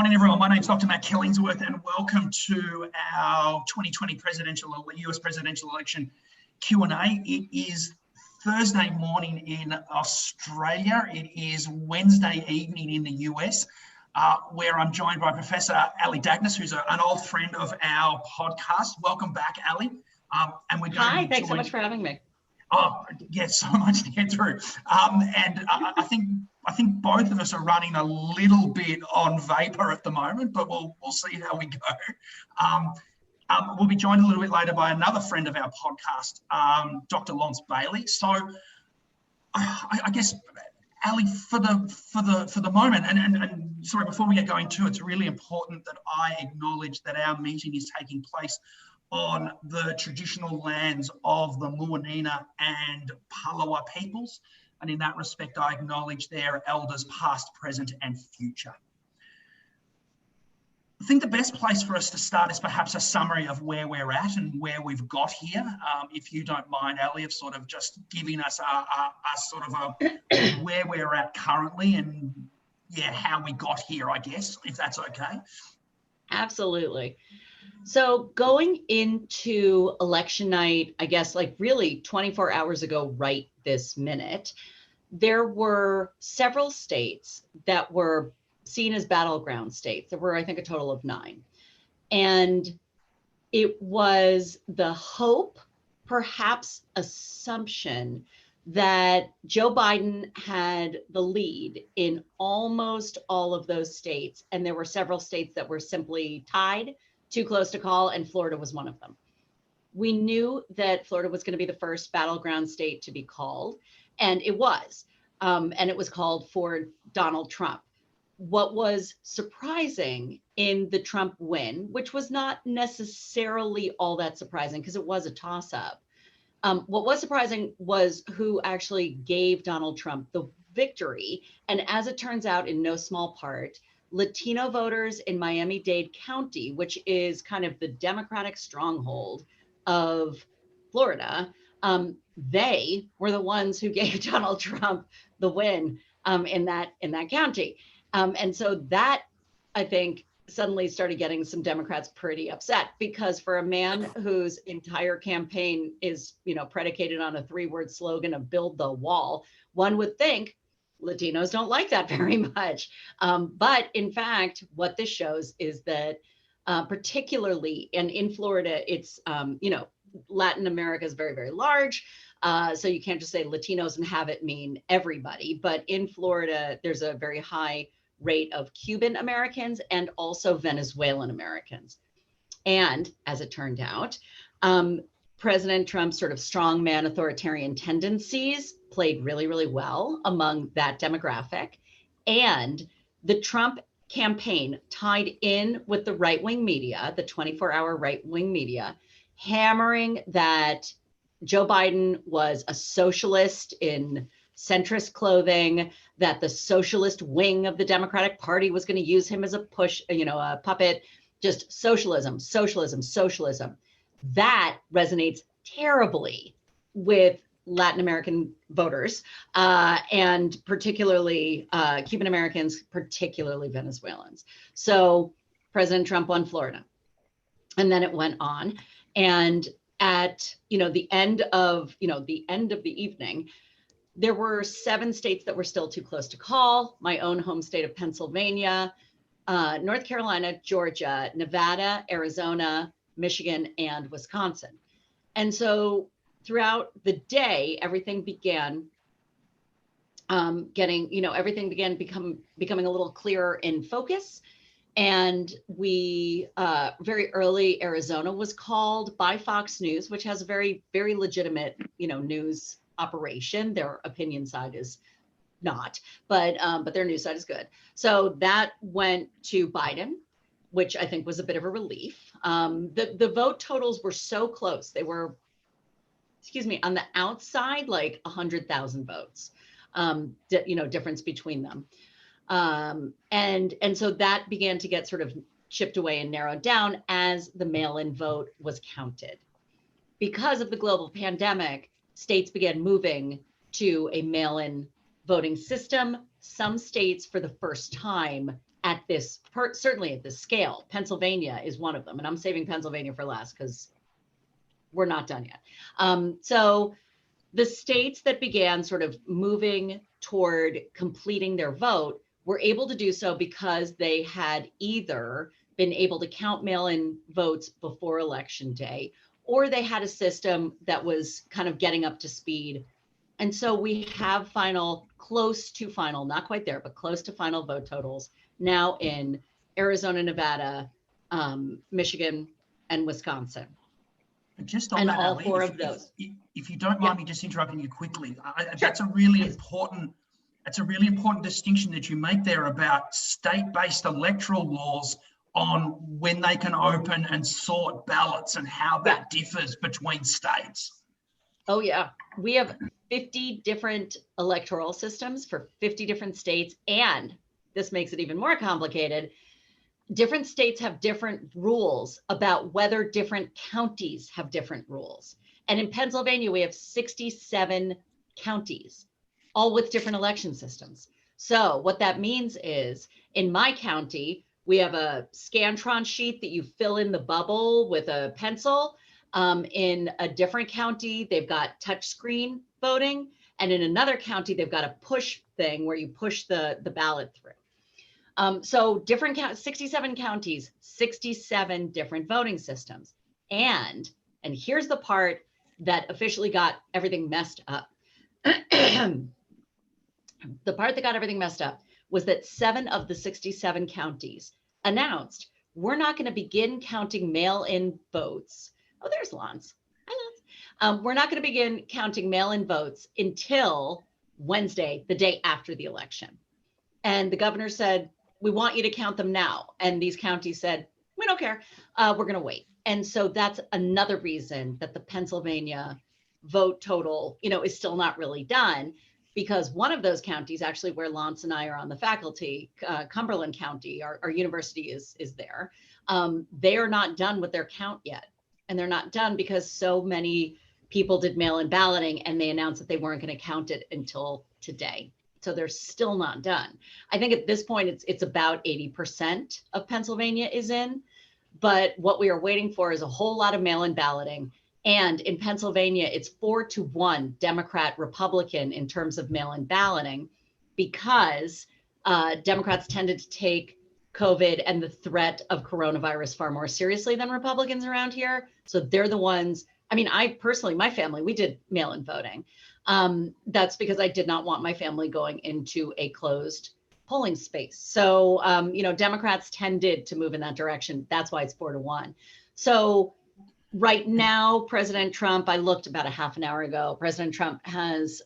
Morning, everyone. My name's Dr. Matt Killingsworth, and welcome to our 2020 US presidential election Q&A. It is Thursday morning in Australia. It is Wednesday evening in the US, where I'm joined by Professor Dagnes, who's an old friend of our podcast. Welcome back, Ali. And we're going Hi, thanks so much for having me. Oh, yeah, so much to get through. I think both of us are running a little bit on vapor at the moment, but we'll see how we go. We'll be joined a little bit later by another friend of our podcast, Dr. Lonce Baily. So I guess, Ali, for the moment, and sorry, before we get going too, it's really important that I acknowledge that our meeting is taking place on the traditional lands of the Muwinina and Palawa peoples. And in that respect, I acknowledge their elders past, present, and future. I think the best place for us to start is perhaps a summary of where we're at and where we've got here. If you don't mind, Ali, of sort of just giving us a where we're at currently and yeah, how we got here, I guess, if that's okay. Absolutely. So going into election night, I guess like really 24 hours ago, right this minute, there were several states that were seen as battleground states. There were, I think, a total of 9. And it was the hope, perhaps assumption, that Joe Biden had the lead in almost all of those states. And there were several states that were simply tied, too close to call, and Florida was one of them. We knew that Florida was going to be the first battleground state to be called, and it was. And it was called for Donald Trump. What was surprising in the Trump win, which was not necessarily all that surprising because it was a toss-up, what was surprising was who actually gave Donald Trump the victory. And as it turns out, in no small part, Latino voters in Miami-Dade County, which is kind of the Democratic stronghold of Florida, they were the ones who gave Donald Trump the win in that county. And so that, I think, suddenly started getting some Democrats pretty upset, because for a man whose entire campaign is, predicated on a 3-word slogan of build the wall, one would think Latinos don't like that very much. But in fact, what this shows is that particularly, and in Florida, it's, Latin America is very, very large. So you can't just say Latinos and have it mean everybody. But in Florida, there's a very high rate of Cuban Americans and also Venezuelan Americans. And as it turned out, President Trump's sort of strongman authoritarian tendencies played really, really well among that demographic. And the Trump campaign tied in with the right-wing media, the 24-hour right-wing media, hammering that Joe Biden was a socialist in centrist clothing, that the socialist wing of the Democratic Party was going to use him as a puppet, just socialism, socialism, socialism. That resonates terribly with Latin American voters, and particularly Cuban Americans, particularly Venezuelans. So President Trump won Florida. And then it went on. And at the end of the evening, there were 7 states that were still too close to call. My own home state of Pennsylvania, North Carolina, Georgia, Nevada, Arizona, Michigan, and Wisconsin. And so throughout the day, everything began becoming a little clearer in focus. And we very early, Arizona was called by Fox News, which has a very, very legitimate, news operation. Their opinion side is not, but their news side is good. So that went to Biden, which I think was a bit of a relief. The vote totals were so close. They were, on the outside, like 100,000 votes, difference between them. And so that began to get sort of chipped away and narrowed down as the mail-in vote was counted. Because of the global pandemic, states began moving to a mail-in voting system. Some states, for the first time, at this, certainly at this scale. Pennsylvania is one of them. And I'm saving Pennsylvania for last because we're not done yet. So the states that began sort of moving toward completing their vote were able to do so because they had either been able to count mail-in votes before Election Day, or they had a system that was kind of getting up to speed. And so we have close to final, not quite there, but close to final vote totals now in Arizona, Nevada, Michigan, and Wisconsin. Just on and that, all Ali, four of those. If you don't mind me just interrupting you quickly, that's a really important distinction that you make there about state-based electoral laws on when they can open and sort ballots and how that differs between states. Oh yeah, we have 50 different electoral systems for 50 different states, and this makes it even more complicated. Different states have different rules about whether different counties have different rules. And in Pennsylvania, we have 67 counties, all with different election systems. So what that means is, in my county, we have a Scantron sheet that you fill in the bubble with a pencil. In a different county, they've got touchscreen voting. And in another county, they've got a push thing where you push the ballot through. So different 67 counties, 67 different voting systems. And here's the part that officially got everything messed up. The part that got everything messed up was that 7 of the 67 counties announced, we're not going to begin counting mail-in votes. Oh, there's Lonce. Hi, Lonce. We're not going to begin counting mail-in votes until Wednesday, the day after the election. And the governor said, we want you to count them now. And these counties said, we don't care. We're going to wait. And so that's another reason that the Pennsylvania vote total, is still not really done, because one of those counties, actually where Lonce and I are on the faculty, Cumberland County, our university is there. They are not done with their count yet. And they're not done because so many people did mail-in balloting, and they announced that they weren't going to count it until today. So they're still not done. I think at this point, it's about 80% of Pennsylvania is in, but what we are waiting for is a whole lot of mail-in balloting. And in Pennsylvania, it's 4-1 Democrat Republican in terms of mail-in balloting, because Democrats tended to take COVID and the threat of coronavirus far more seriously than Republicans around here. So they're the ones. I mean, I personally, my family, we did mail-in voting. That's because I did not want my family going into a closed polling space. So, Democrats tended to move in that direction. That's why it's 4-1. So right now, President Trump, I looked about a half an hour ago, President Trump has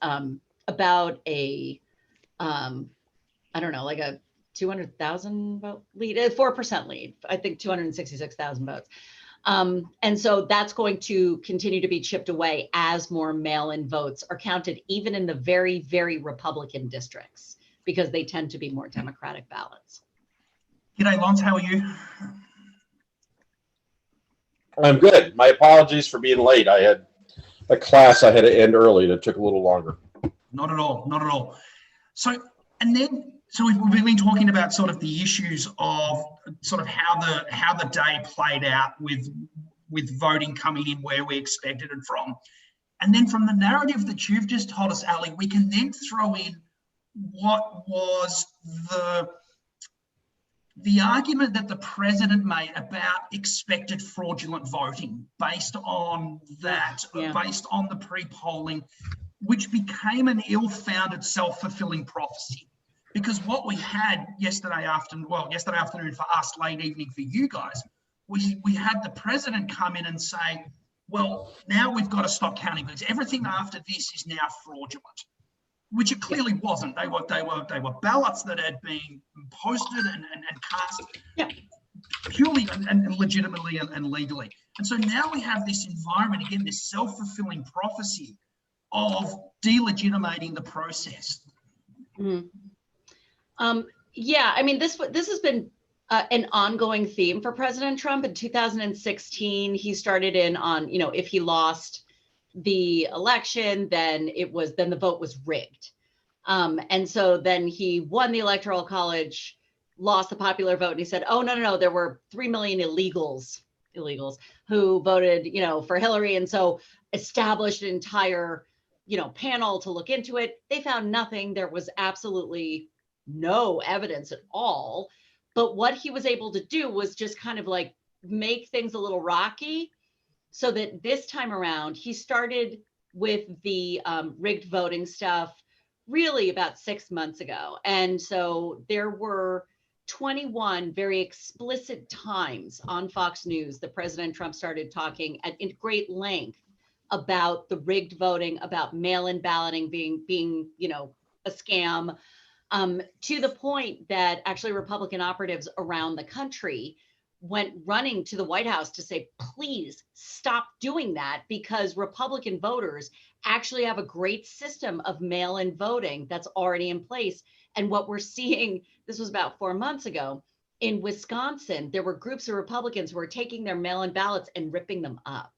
about a, like a 200,000 vote lead, a 4% lead, I think 266,000 votes. And so that's going to continue to be chipped away as more mail-in votes are counted, even in the very, very Republican districts, because they tend to be more Democratic ballots. G'day, Lonce, how are you? I'm good. My apologies for being late. I had a class I had to end early that took a little longer. Not at all. So we've been talking about sort of the issues of sort of how the day played out with voting coming in where we expected it from. And then from the narrative that you've just told us, Ali, we can then throw in what was the argument that the president made about expected fraudulent voting based on that, based on the pre-polling, which became an ill-founded self-fulfilling prophecy. Because what we had yesterday afternoon for us, late evening for you guys, we had the president come in and say, well, now we've got to stop counting because everything after this is now fraudulent, which it clearly wasn't. They were ballots that had been posted and cast purely and legitimately and legally. And so now we have this environment, again, this self-fulfilling prophecy of delegitimating the process. Mm-hmm. I mean, this has been an ongoing theme for President Trump. In 2016, he started in on, if he lost the election, then the vote was rigged. And so then he won the Electoral College lost the popular vote, and he said, oh, no, there were 3 million illegals who voted, for Hillary. And so established an entire, panel to look into it. They found nothing. There was absolutely no evidence at all. But what he was able to do was just kind of like make things a little rocky, so that this time around, he started with the rigged voting stuff really about 6 months ago. And so there were 21 very explicit times on Fox News that President Trump started talking in great length about the rigged voting, about mail-in balloting being a scam, to the point that actually Republican operatives around the country went running to the White House to say, please stop doing that, because Republican voters actually have a great system of mail-in voting that's already in place. And what we're seeing, this was about 4 months ago, in Wisconsin, there were groups of Republicans who were taking their mail-in ballots and ripping them up.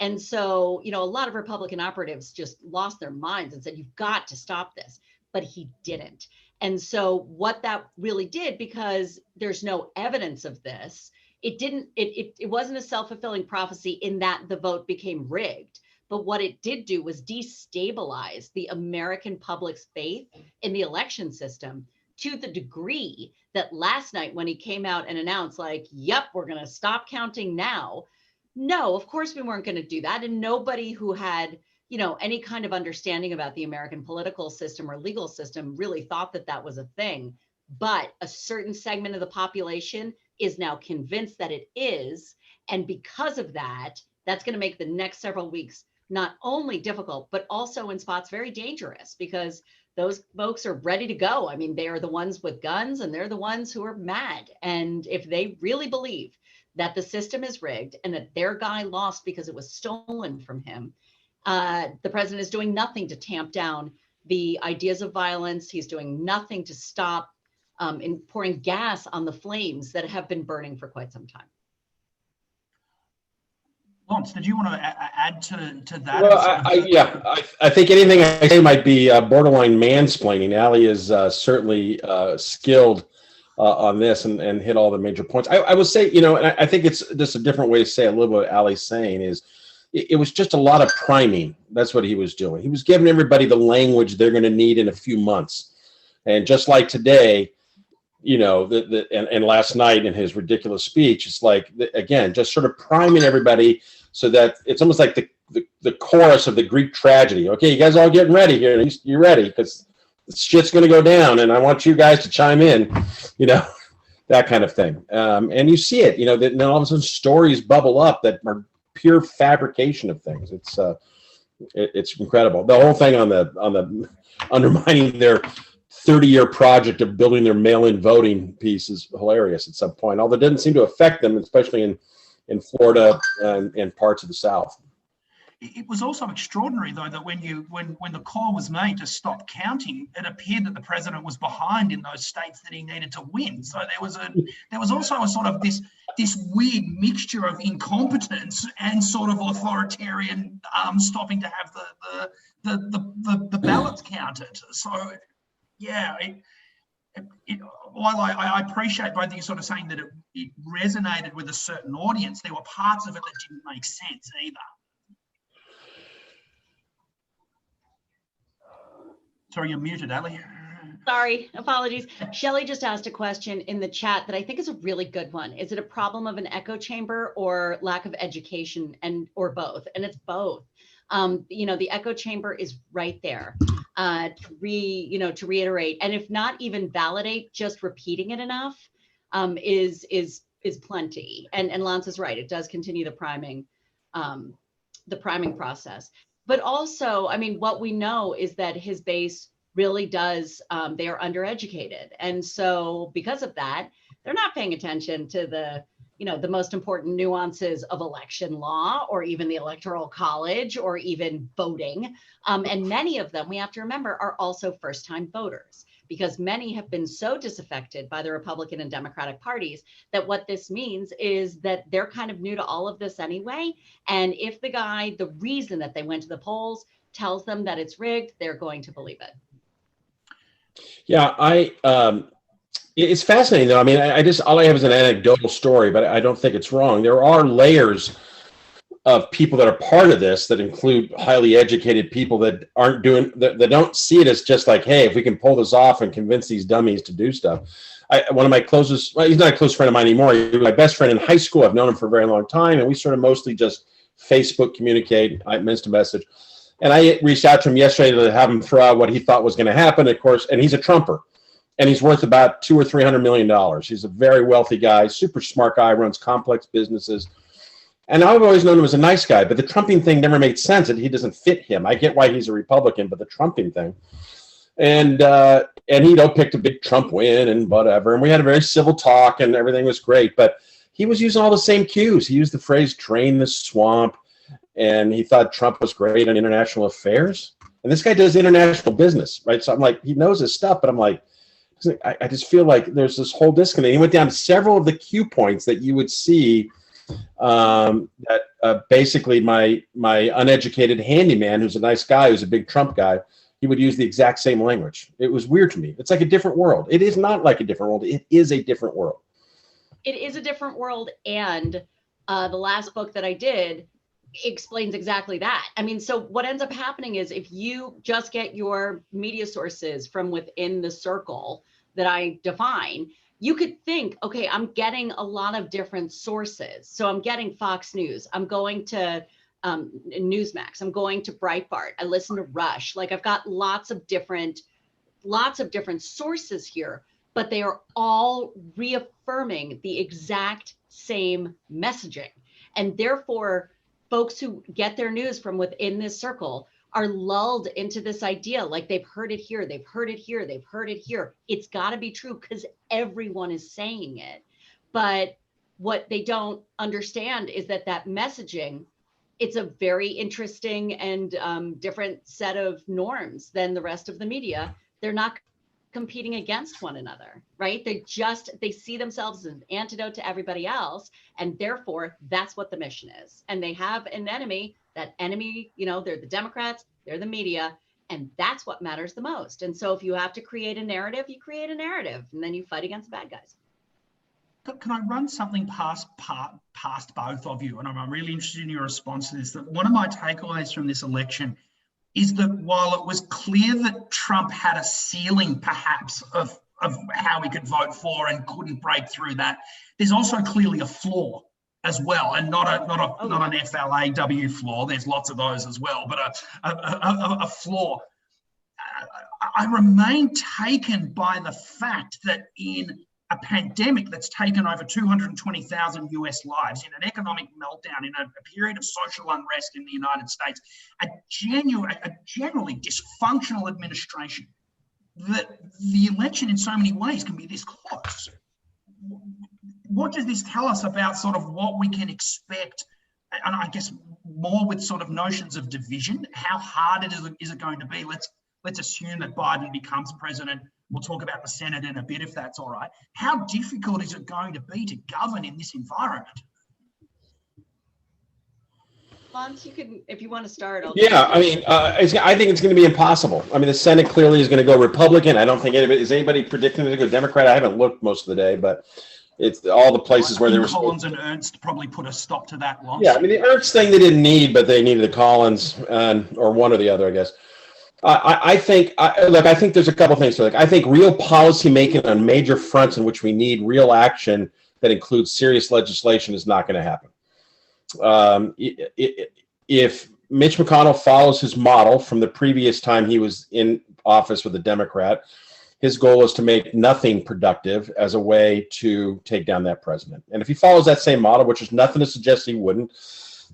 And so, a lot of Republican operatives just lost their minds and said, you've got to stop this. But he didn't. And so what that really did, because there's no evidence of this, it wasn't a self-fulfilling prophecy in that the vote became rigged. But what it did do was destabilize the American public's faith in the election system to the degree that last night, when he came out and announced, like, yep, we're going to stop counting now. No, of course we weren't going to do that. And nobody who had, any kind of understanding about the American political system or legal system really thought that that was a thing. But a certain segment of the population is now convinced that it is. And because of that, that's going to make the next several weeks not only difficult, but also in spots very dangerous, because those folks are ready to go. I mean, they are the ones with guns, and they're the ones who are mad. And if they really believe that the system is rigged and that their guy lost because it was stolen from him, the president is doing nothing to tamp down the ideas of violence. He's doing nothing to stop in pouring gas on the flames that have been burning for quite some time. Lonce, did you want to add to that? Well, I think anything I say might be borderline mansplaining. Ali is certainly skilled on this and hit all the major points. I would say, and I think it's just a different way to say a little bit what Ali's saying is it was just a lot of priming. That's what he was doing. He was giving everybody the language they're going to need in a few months. And just like today, and last night in his ridiculous speech, it's like, again, just sort of priming everybody so that it's almost like the chorus of the Greek tragedy. Okay, you guys all getting ready here. You're ready because shit's going to go down, and I want you guys to chime in, that kind of thing. And you see it, then all of a sudden stories bubble up that are pure fabrication of things. It's incredible. The whole thing on the undermining their 30-year project of building their mail-in voting piece is hilarious at some point, although it didn't seem to affect them, especially in Florida and parts of the South. It was also extraordinary, though, that when the call was made to stop counting, it appeared that the president was behind in those states that he needed to win. So there was also a sort of this weird mixture of incompetence and sort of authoritarian stopping to have the ballots counted. So yeah, while I appreciate both of you sort of saying that it resonated with a certain audience, there were parts of it that didn't make sense either. Sorry, you're muted, Ali. Sorry, apologies. Shelley just asked a question in the chat that I think is a really good one. Is it a problem of an echo chamber or lack of education, or both? And it's both. The echo chamber is right there to reiterate, and if not even validate, just repeating it enough is plenty. And Lonce is right; it does continue the priming process. But also, I mean, what we know is that his base really does, they are undereducated. And so because of that, they're not paying attention to the most important nuances of election law or even the Electoral College or even voting. And many of them, we have to remember, are also first-time voters, because many have been so disaffected by the Republican and Democratic parties that what this means is that they're kind of new to all of this anyway. And if the reason that they went to the polls tells them that it's rigged, they're going to believe it. Yeah, It's fascinating, though. I mean, I just, all I have is an anecdotal story, but I don't think it's wrong. There are layers of people that are part of this that include highly educated people that aren't doing, that don't see it as just like, hey, if we can pull this off and convince these dummies to do stuff. One of my closest, well, he's not a close friend of mine anymore. He was my best friend in high school. I've known him for a very long time, and we sort of mostly just Facebook communicate. I instant message. And I reached out to him yesterday to have him throw out what he thought was going to happen, of course, and he's a Trumper. And he's worth about $200 or $300 million. He's a very wealthy guy, super smart guy, runs complex businesses. And I've always known him as a nice guy, but the Trumping thing never made sense. He doesn't fit him. I get why he's a Republican, but the Trumping thing. And he picked a big Trump win and whatever. And we had a very civil talk and everything was great. But he was using all the same cues. He used the phrase "drain the swamp," and he thought Trump was great on international affairs. And this guy does international business, right? So I'm like, he knows his stuff, but I'm like, I just feel like there's this whole disconnect. He went down several of the cue points that you would see that basically my uneducated handyman, who's a nice guy, who's a big Trump guy, he would use the exact same language. It was weird to me. It's like a different world. It is not like a different world. It is a different world. It is a different world. And the last book that I did explains exactly that. I mean, so what ends up happening is if you just get your media sources from within the circle that I define, you could think, okay, I'm getting a lot of different sources. So I'm getting Fox News. I'm going to Newsmax. I'm going to Breitbart. I listen to Rush. Like I've got lots of different sources here, but they are all reaffirming the exact same messaging. And therefore, folks who get their news from within this circle are lulled into this idea like they've heard it here, they've heard it here, they've heard it here. It's got to be true because everyone is saying it. But what they don't understand is that messaging, it's a very interesting and different set of norms than the rest of the media. They're not competing against one another, right? They see themselves as an antidote to everybody else. And therefore, that's what the mission is. And they have an enemy. That enemy, they're the Democrats, they're the media, and that's what matters the most. And so if you have to create a narrative, you create a narrative, and then you fight against the bad guys. Can I run something past both of you? And I'm really interested in your response to this. That one of my takeaways from this election is that while it was clear that Trump had a ceiling, perhaps, of how he could vote for and couldn't break through that, there's also clearly a flaw as well, and not an FLAW flaw. There's lots of those as well, but a flaw. I remain taken by the fact that in a pandemic that's taken over 220,000 US lives, in an economic meltdown, in a period of social unrest in the United States, a generally dysfunctional administration, that the election in so many ways can be this close. What does this tell us about sort of what we can expect? And I guess more with sort of notions of division. How hard is it going to be? Let's assume that Biden becomes president. We'll talk about the Senate in a bit, if that's all right. How difficult is it going to be to govern in this environment? Lonce, you can, if you want to start. I think it's going to be impossible. I mean, the Senate clearly is going to go Republican. I don't think anybody predicting it to go Democrat. I haven't looked most of the day, but it's all the places where there was Collins and Ernst probably put a stop to that long. Yeah, I mean, the Ernst thing they didn't need, but they needed the Collins or one or the other, I guess. I think there's a couple things. I think real policy making on major fronts in which we need real action that includes serious legislation is not going to happen. If Mitch McConnell follows his model from the previous time he was in office with a Democrat, his goal is to make nothing productive as a way to take down that president. And if he follows that same model, which is nothing to suggest he wouldn't,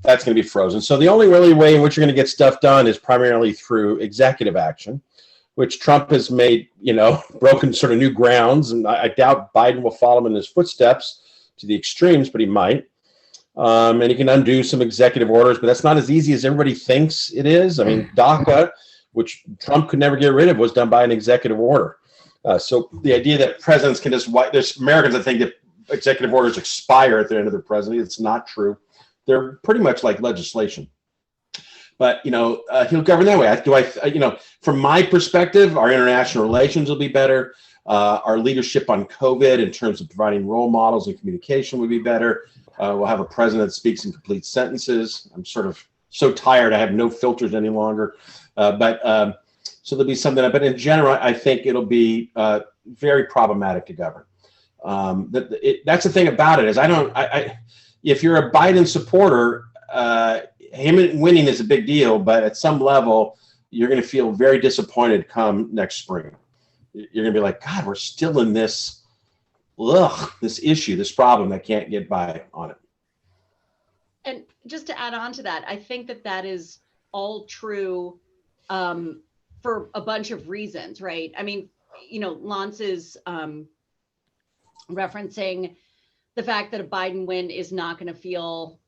that's going to be frozen. So the only really way in which you're going to get stuff done is primarily through executive action, which Trump has made, broken sort of new grounds. And I doubt Biden will follow him in his footsteps to the extremes, but he might. And he can undo some executive orders, but that's not as easy as everybody thinks it is. I mean, DACA, which Trump could never get rid of, was done by an executive order. So the idea that presidents can just there's Americans that think that executive orders expire at the end of their presidency. It's not true. They're pretty much like legislation. But, he'll govern that way. From my perspective, our international relations will be better. Our leadership on COVID in terms of providing role models and communication would be better. We'll have a president that speaks in complete sentences. I'm sort of so tired. I have no filters any longer. So there'll be something, but in general, I think it'll be very problematic to govern. That's the thing about it is if you're a Biden supporter, him winning is a big deal, but at some level, you're going to feel very disappointed come next spring. You're going to be like, God, we're still in this issue, this problem that can't get by on it. And just to add on to that, I think that is all true for a bunch of reasons, right? I mean, Lonce is referencing the fact that a Biden win is not going to feel,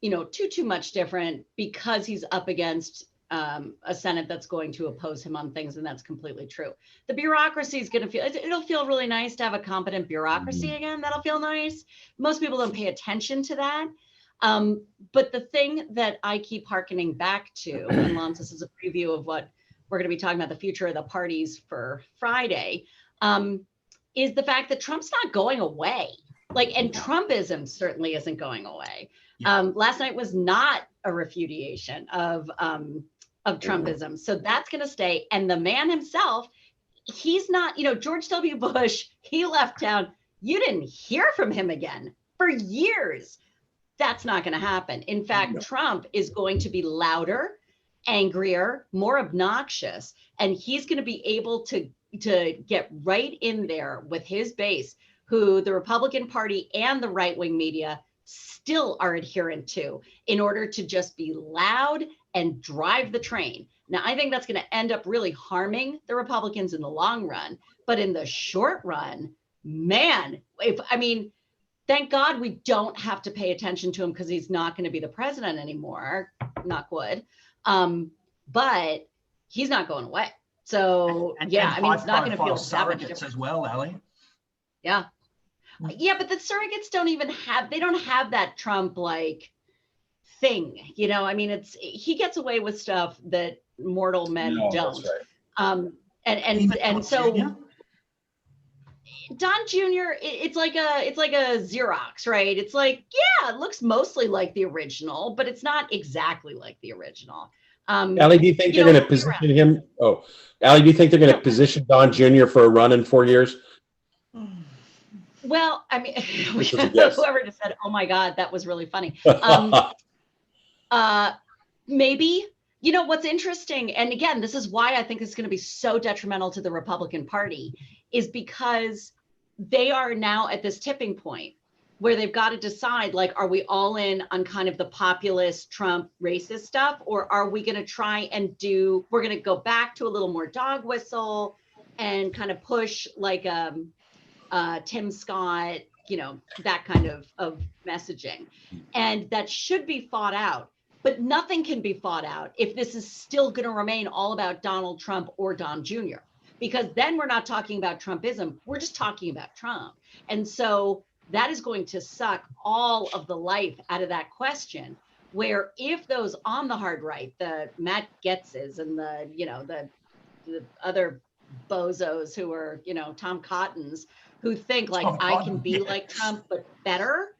too much different because he's up against a Senate that's going to oppose him on things, and that's completely true. The bureaucracy is going to it'll feel really nice to have a competent bureaucracy again. That'll feel nice. Most people don't pay attention to that. But the thing that I keep hearkening back to, and Lonce, this is a preview of what we're going to be talking about, the future of the parties for Friday, is the fact that Trump's not going away. And Trumpism certainly isn't going away. Last night was not a refutation of Trumpism. So that's going to stay. And the man himself, he's not, George W. Bush, he left town. You didn't hear from him again for years. That's not going to happen. In fact, Trump is going to be louder, angrier, more obnoxious, and he's going to be able to get right in there with his base, who the Republican Party and the right-wing media still are adherent to, in order to just be loud and drive the train. Now, I think that's going to end up really harming the Republicans in the long run, but in the short run, man, thank God we don't have to pay attention to him because he's not going to be the president anymore, knock wood. But he's not going away. So it's not going to feel that much different as well, Allie. Yeah. Yeah, but the surrogates don't have that Trump thing, he gets away with stuff that mortal men don't. Right. And so Don Jr., it's like a Xerox, right? It's it looks mostly like the original, but it's not exactly like the original. Allie, do you think they're going to position him? Oh, Allie, do you think they're going to position Don Jr. for a run in 4 years? Well, whoever just said, "Oh my God, that was really funny." Maybe. What's interesting, and again, this is why I think it's going to be so detrimental to the Republican Party, is because they are now at this tipping point where they've got to decide, are we all in on kind of the populist Trump racist stuff, or are we going to try and we're going to go back to a little more dog whistle and kind of push Tim Scott, that kind of messaging. And that should be fought out. But nothing can be fought out if this is still going to remain all about Donald Trump or Don Jr., because then we're not talking about Trumpism. We're just talking about Trump. And so that is going to suck all of the life out of that question, where if those on the hard right, the Matt Getzes and the other bozos who are, Tom Cottons, who think I can be like Trump, but better,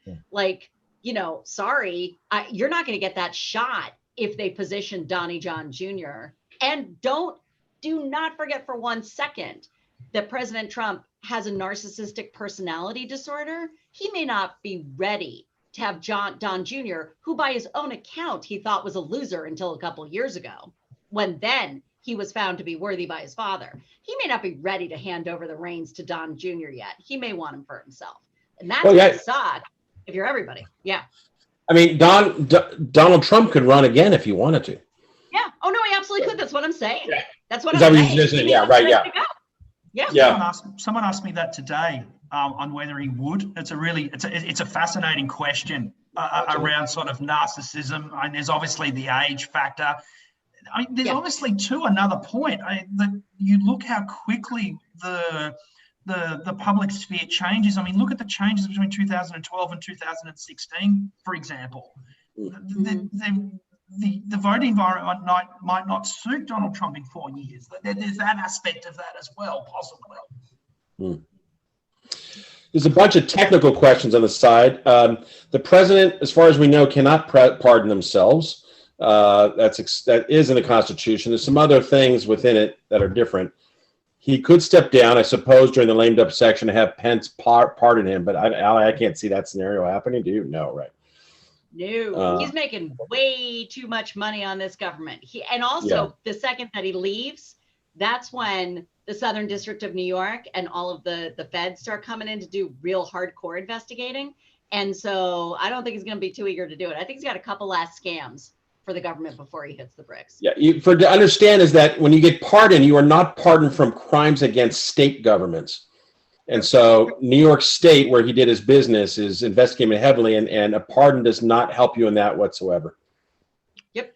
sorry, you're not going to get that shot if they position Donnie John Jr. And do not forget for 1 second that President Trump has a narcissistic personality disorder. He may not be ready to have Don Jr., who by his own account, he thought was a loser until a couple years ago, when then he was found to be worthy by his father. He may not be ready to hand over the reins to Don Jr. yet. He may want him for himself. And that's going to suck if you're everybody. Yeah. Donald Trump could run again if he wanted to. Yeah. Oh, no, he absolutely could. That's what I'm saying. Yeah. That's what I'm saying. Yeah, right. Yeah. Yeah. Someone asked me that today on whether he would. It's a fascinating question around sort of narcissism. There's obviously the age factor. There's obviously another point that you look how quickly the public sphere changes. Look at the changes between 2012 and 2016, for example. The voting environment might not suit Donald Trump in 4 years. There's that aspect of that as well, possibly. Hmm. There's a bunch of technical questions on the side. The president, as far as we know, cannot pardon themselves. That is in the Constitution. There's some other things within it that are different. He could step down, I suppose, during the lame duck section and have Pence pardon him. But I can't see that scenario happening. Do you? No, right? No, he's making way too much money on this government. And also, the second that he leaves, that's when the Southern District of New York and all of the feds start coming in to do real hardcore investigating. And so I don't think he's going to be too eager to do it. I think he's got a couple last scams for the government before he hits the bricks. Yeah, to understand is that when you get pardoned, you are not pardoned from crimes against state governments. And so New York State, where he did his business, is investigating heavily, and a pardon does not help you in that whatsoever. Yep.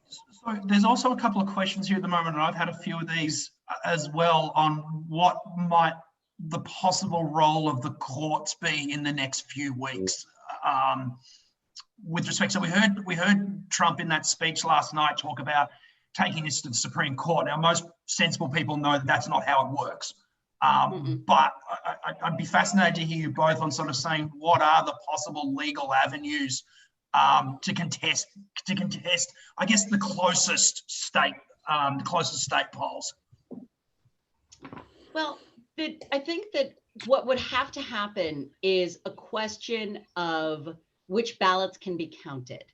So there's also a couple of questions here at the moment, and I've had a few of these as well, on what might the possible role of the courts be in the next few weeks. With respect, so we heard Trump in that speech last night talk about taking this to the Supreme Court. Now, most sensible people know that that's not how it works. But I'd be fascinated to hear you both on sort of saying what are the possible legal avenues to contest, I guess, the closest state polls. Well, I think that what would have to happen is a question of which ballots can be counted.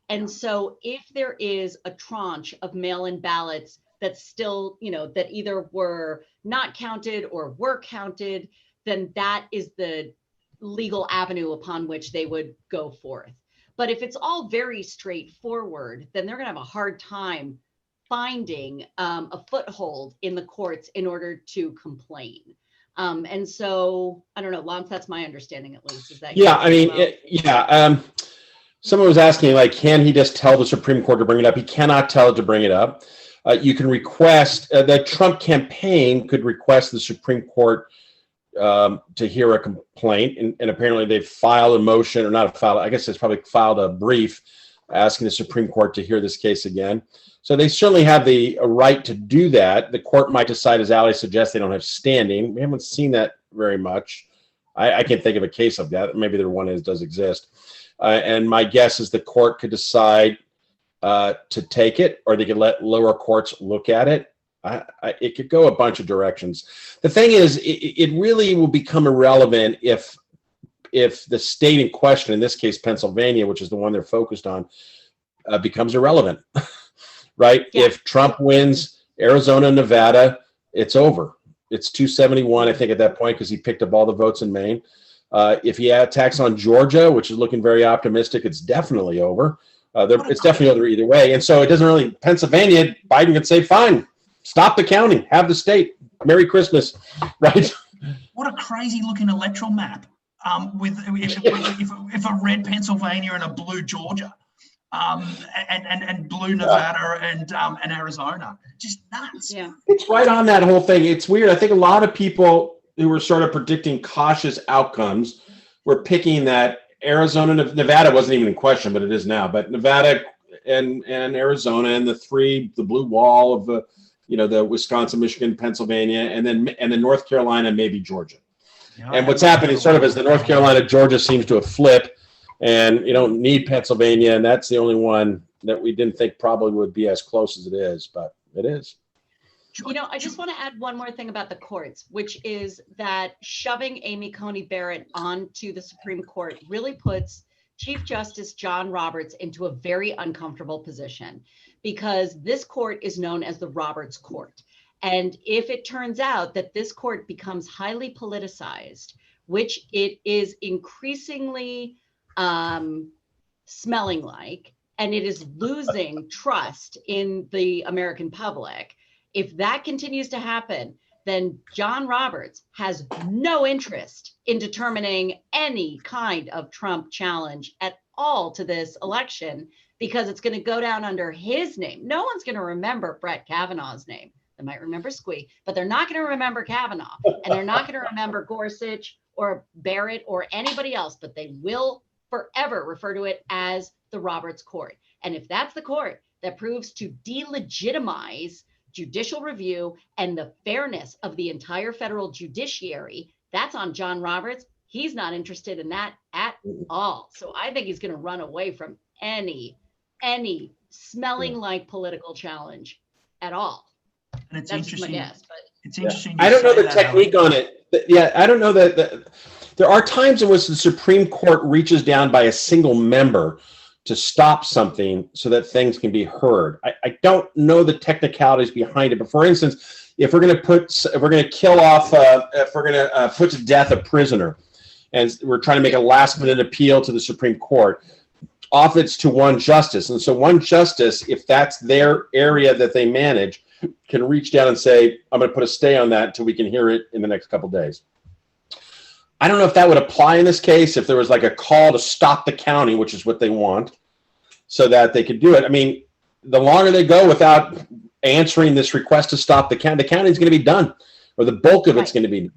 And so if there is a tranche of mail-in ballots that still, that either were not counted or were counted, then that is the legal avenue upon which they would go forth. But if it's all very straightforward, then they're going to have a hard time finding a foothold in the courts in order to complain. And so, I don't know, Lonce, that's my understanding at least. Is that? Yeah, I mean, someone was asking, like, can he just tell the Supreme Court to bring it up? He cannot tell it to bring it up. You can request, the Trump campaign could request the Supreme Court to hear a complaint. And apparently they've filed a motion, or not filed, I guess it's probably filed a brief asking the Supreme Court to hear this case again. So they certainly have the right to do that. The court might decide, as Ali suggests, they don't have standing. We haven't seen that very much. I can't think of a case of that. Maybe there one does exist. And my guess is the court could decide to take it, or they could let lower courts look at it. It could go a bunch of directions. The thing is, it really will become irrelevant if the state in question, in this case Pennsylvania, which is the one they're focused on, becomes irrelevant, right? Yeah. If Trump wins Arizona, Nevada, it's over. It's 271, I think, at that point, because he picked up all the votes in Maine. If he attacks on Georgia, which is looking very optimistic, it's definitely over. It's definitely over either way. And so it doesn't really, Pennsylvania, Biden could say, fine, stop the counting, have the state, Merry Christmas, right? What a crazy looking electoral map if a red Pennsylvania and a blue Georgia, and blue Nevada and Arizona. Just nuts. Yeah. It's right on that whole thing. It's weird. I think a lot of people who were sort of predicting cautious outcomes were picking that Arizona, Nevada wasn't even in question, but it is now. But Nevada and Arizona and the blue wall of the Wisconsin, Michigan, Pennsylvania, and then North Carolina, maybe Georgia. Yeah, and what's happening sort of is the North Carolina, Georgia seems to have flipped, and you don't need Pennsylvania, and that's the only one that we didn't think probably would be as close as it is, but it is. I just want to add one more thing about the courts, which is that shoving Amy Coney Barrett onto the Supreme Court really puts Chief Justice John Roberts into a very uncomfortable position, because this court is known as the Roberts Court. And if it turns out that this court becomes highly politicized, which it is increasingly smelling like, and it is losing trust in the American public, if that continues to happen, then John Roberts has no interest in determining any kind of Trump challenge at all to this election, because it's going to go down under his name. No one's going to remember Brett Kavanaugh's name. They might remember Squee, but they're not going to remember Kavanaugh, and they're not going to remember Gorsuch or Barrett or anybody else, but they will forever refer to it as the Roberts Court. And if that's the court that proves to delegitimize judicial review and the fairness of the entire federal judiciary, that's on John Roberts. He's not interested in that at all. So I think he's going to run away from any smelling like political challenge at all. And it's That's interesting. my guess, but it's interesting. I don't know the technique on it. Yeah, I don't know that. There are times in which the Supreme Court reaches down by a single member to stop something so that things can be heard. I don't know the technicalities behind it, but for instance, if we're going to put to death a prisoner, and we're trying to make a last-minute appeal to the Supreme Court, often it's to one justice, and so one justice, if that's their area that they manage, can reach down and say, "I'm going to put a stay on that until we can hear it in the next couple of days." I don't know if that would apply in this case, if there was like a call to stop the counting, which is what they want, so that they could do it. I mean, the longer they go without answering this request to stop the counting is going to be done, or the bulk of it's going to be.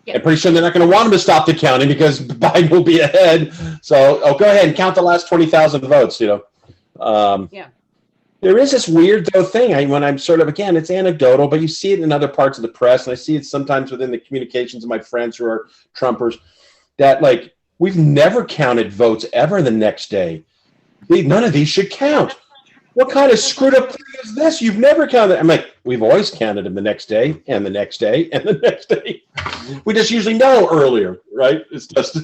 Yeah. And pretty soon they're not going to want them to stop the counting because Biden will be ahead. So, go ahead and count the last 20,000 votes, yeah. There is this weird, though, thing when I'm sort of, again, it's anecdotal, but you see it in other parts of the press, and I see it sometimes within the communications of my friends who are Trumpers, that, like, we've never counted votes ever the next day. None of these should count. What kind of screwed up thing is this? You've never counted. I'm like, we've always counted them the next day, and the next day, and the next day. We just usually know earlier, right? It's just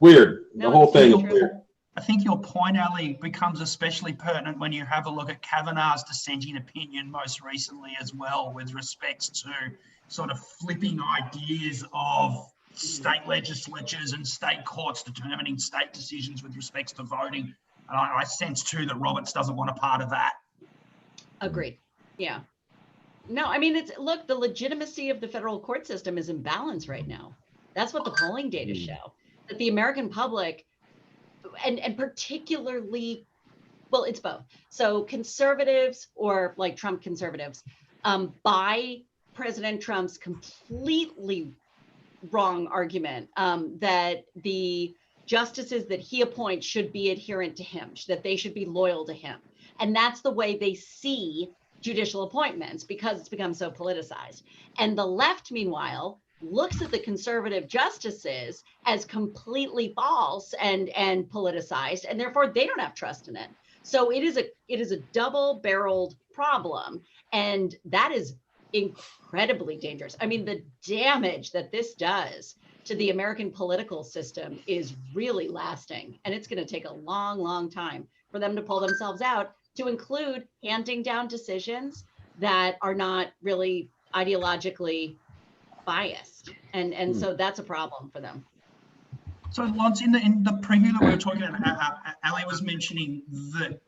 weird. The whole thing is weird. I think your point, Ali, becomes especially pertinent when you have a look at Kavanaugh's dissenting opinion most recently as well, with respects to sort of flipping ideas of state legislatures and state courts determining state decisions with respects to voting. And I sense too that Roberts doesn't want a part of that. Agreed. Yeah. No, I mean, look, the legitimacy of the federal court system is in balance right now. That's what the polling data show, that the American public, and particularly, well, it's both. So conservatives, or like Trump conservatives, buy President Trump's completely wrong argument that the justices that he appoints should be adherent to him, that they should be loyal to him. And that's the way they see judicial appointments, because it's become so politicized. And the left, meanwhile, looks at the conservative justices as completely false and politicized, and therefore they don't have trust in it. So it is a double-barreled problem, and that is incredibly dangerous. I mean, the damage that this does to the American political system is really lasting, and it's going to take a long, long time for them to pull themselves out, to include handing down decisions that are not really ideologically biased, and so that's a problem for them. So, Lonce, in the preview that we were talking about, Ali was mentioning that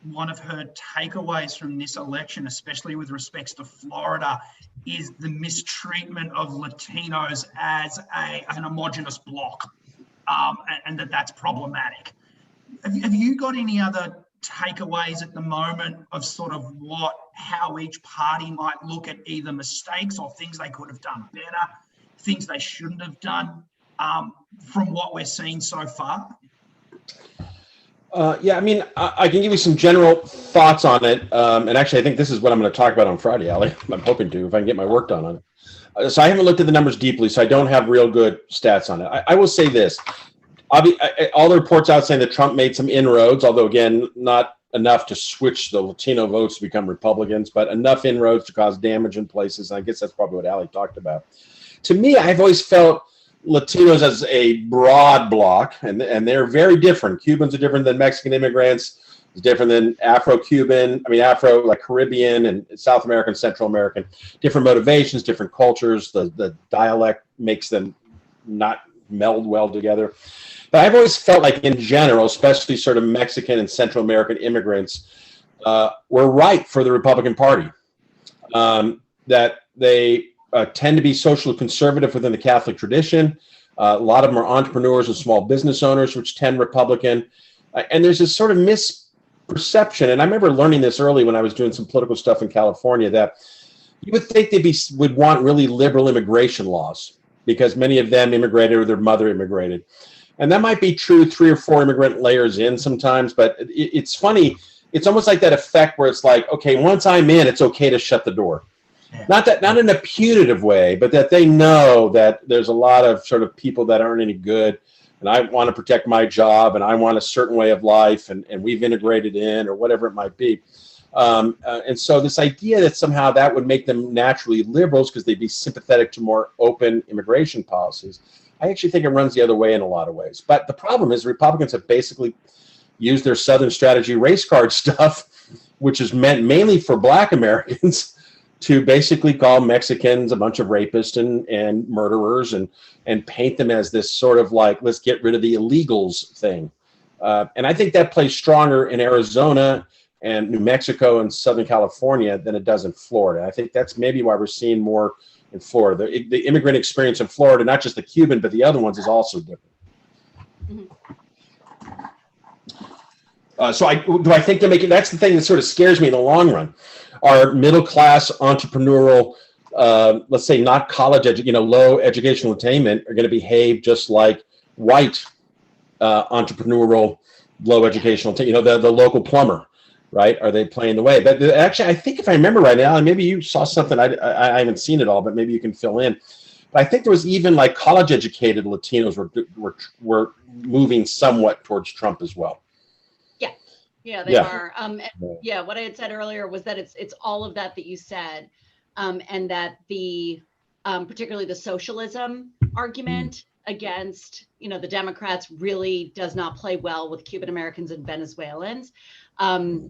one of her takeaways from this election, especially with respects to Florida, is the mistreatment of Latinos as an homogenous bloc, and that's problematic. Have you got any other takeaways at the moment of sort of how each party might look at either mistakes or things they could have done better, things they shouldn't have done, from what we're seeing so far? Yeah, I mean, I can give you some general thoughts on it. And actually, I think this is what I'm going to talk about on Friday, Ali. I'm hoping to, if I can get my work done on it. So I haven't looked at the numbers deeply, so I don't have real good stats on it. I will say this. All the reports out saying that Trump made some inroads, although, again, not enough to switch the Latino votes to become Republicans, but enough inroads to cause damage in places. And I guess that's probably what Ali talked about. To me, I've always felt Latinos as a broad bloc, and they're very different. Cubans are different than Mexican immigrants. It's different than Afro-Cuban, Afro, like Caribbean and South American, Central American. Different motivations, different cultures. The dialect makes them not meld well together. But I've always felt like, in general, especially sort of Mexican and Central American immigrants, were ripe for the Republican Party. That they tend to be socially conservative within the Catholic tradition. A lot of them are entrepreneurs and small business owners, which tend Republican. And there's this sort of misperception, and I remember learning this early when I was doing some political stuff in California, that you would think they would want really liberal immigration laws, because many of them immigrated or their mother immigrated. And that might be true 3 or 4 immigrant layers in sometimes, but it's funny it's almost like that effect where it's like, okay, once I'm in, it's okay to shut the door. Yeah. Not in a punitive way, but that they know that there's a lot of sort of people that aren't any good, and I want to protect my job, and I want a certain way of life, and we've integrated in, or whatever it might be. And so this idea that somehow that would make them naturally liberals because they'd be sympathetic to more open immigration policies, I actually think it runs the other way in a lot of ways. But the problem is Republicans have basically used their Southern strategy race card stuff, which is meant mainly for Black Americans, to basically call Mexicans a bunch of rapists and murderers and paint them as this sort of like, let's get rid of the illegals thing. And I think that plays stronger in Arizona and New Mexico and Southern California than it does in Florida. I think that's maybe why we're seeing more in Florida. The immigrant experience in Florida, not just the Cuban, but the other ones, is also different. So do I think they're making, that's the thing that sort of scares me in the long run. Our middle-class entrepreneurial, let's say not college, low educational attainment are going to behave just like white entrepreneurial, low educational, the local plumber, right? Are they playing the way? But actually, I think if I remember right now, and maybe you saw something, I haven't seen it all, but maybe you can fill in. But I think there was even like college-educated Latinos were moving somewhat towards Trump as well. Yeah, they are. What I had said earlier was that it's all of that you said, and that the particularly the socialism argument against the Democrats really does not play well with Cuban Americans and Venezuelans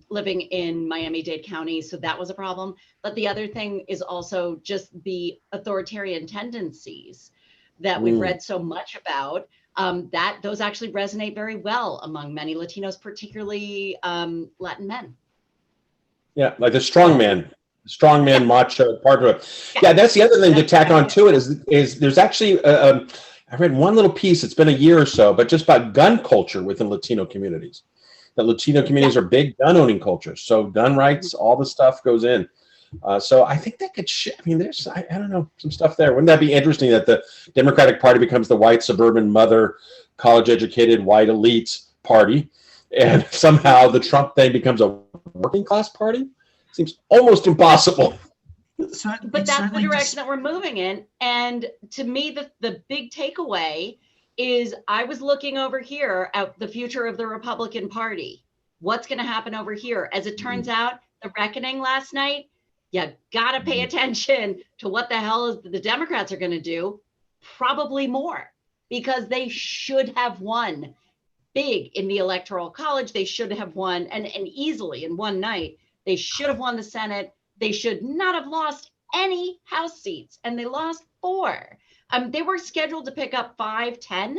living in Miami-Dade County. So that was a problem. But the other thing is also just the authoritarian tendencies that we've read so much about. That those actually resonate very well among many Latinos, particularly Latin men. Yeah, like the strongman macho part of it. Yeah, that's the other thing to tack on to it is there's actually I read one little piece. It's been a year or so, but just about gun culture within Latino communities. That Latino communities are big gun owning cultures. So gun rights, all the stuff goes in. So I think that could there's, I don't know, some stuff there. Wouldn't that be interesting that the Democratic Party becomes the white suburban mother, college-educated white elite party, and somehow the Trump thing becomes a working class party? Seems almost impossible. But that's the direction that we're moving in. And to me, the big takeaway is I was looking over here at the future of the Republican Party. What's going to happen over here? As it turns out, the reckoning last night, you got to pay attention to what the hell is the Democrats are going to do. Probably more, because they should have won big in the Electoral College. They should have won and easily in one night. They should have won the Senate. They should not have lost any House seats, and they lost 4. They were scheduled to pick up 5, 10.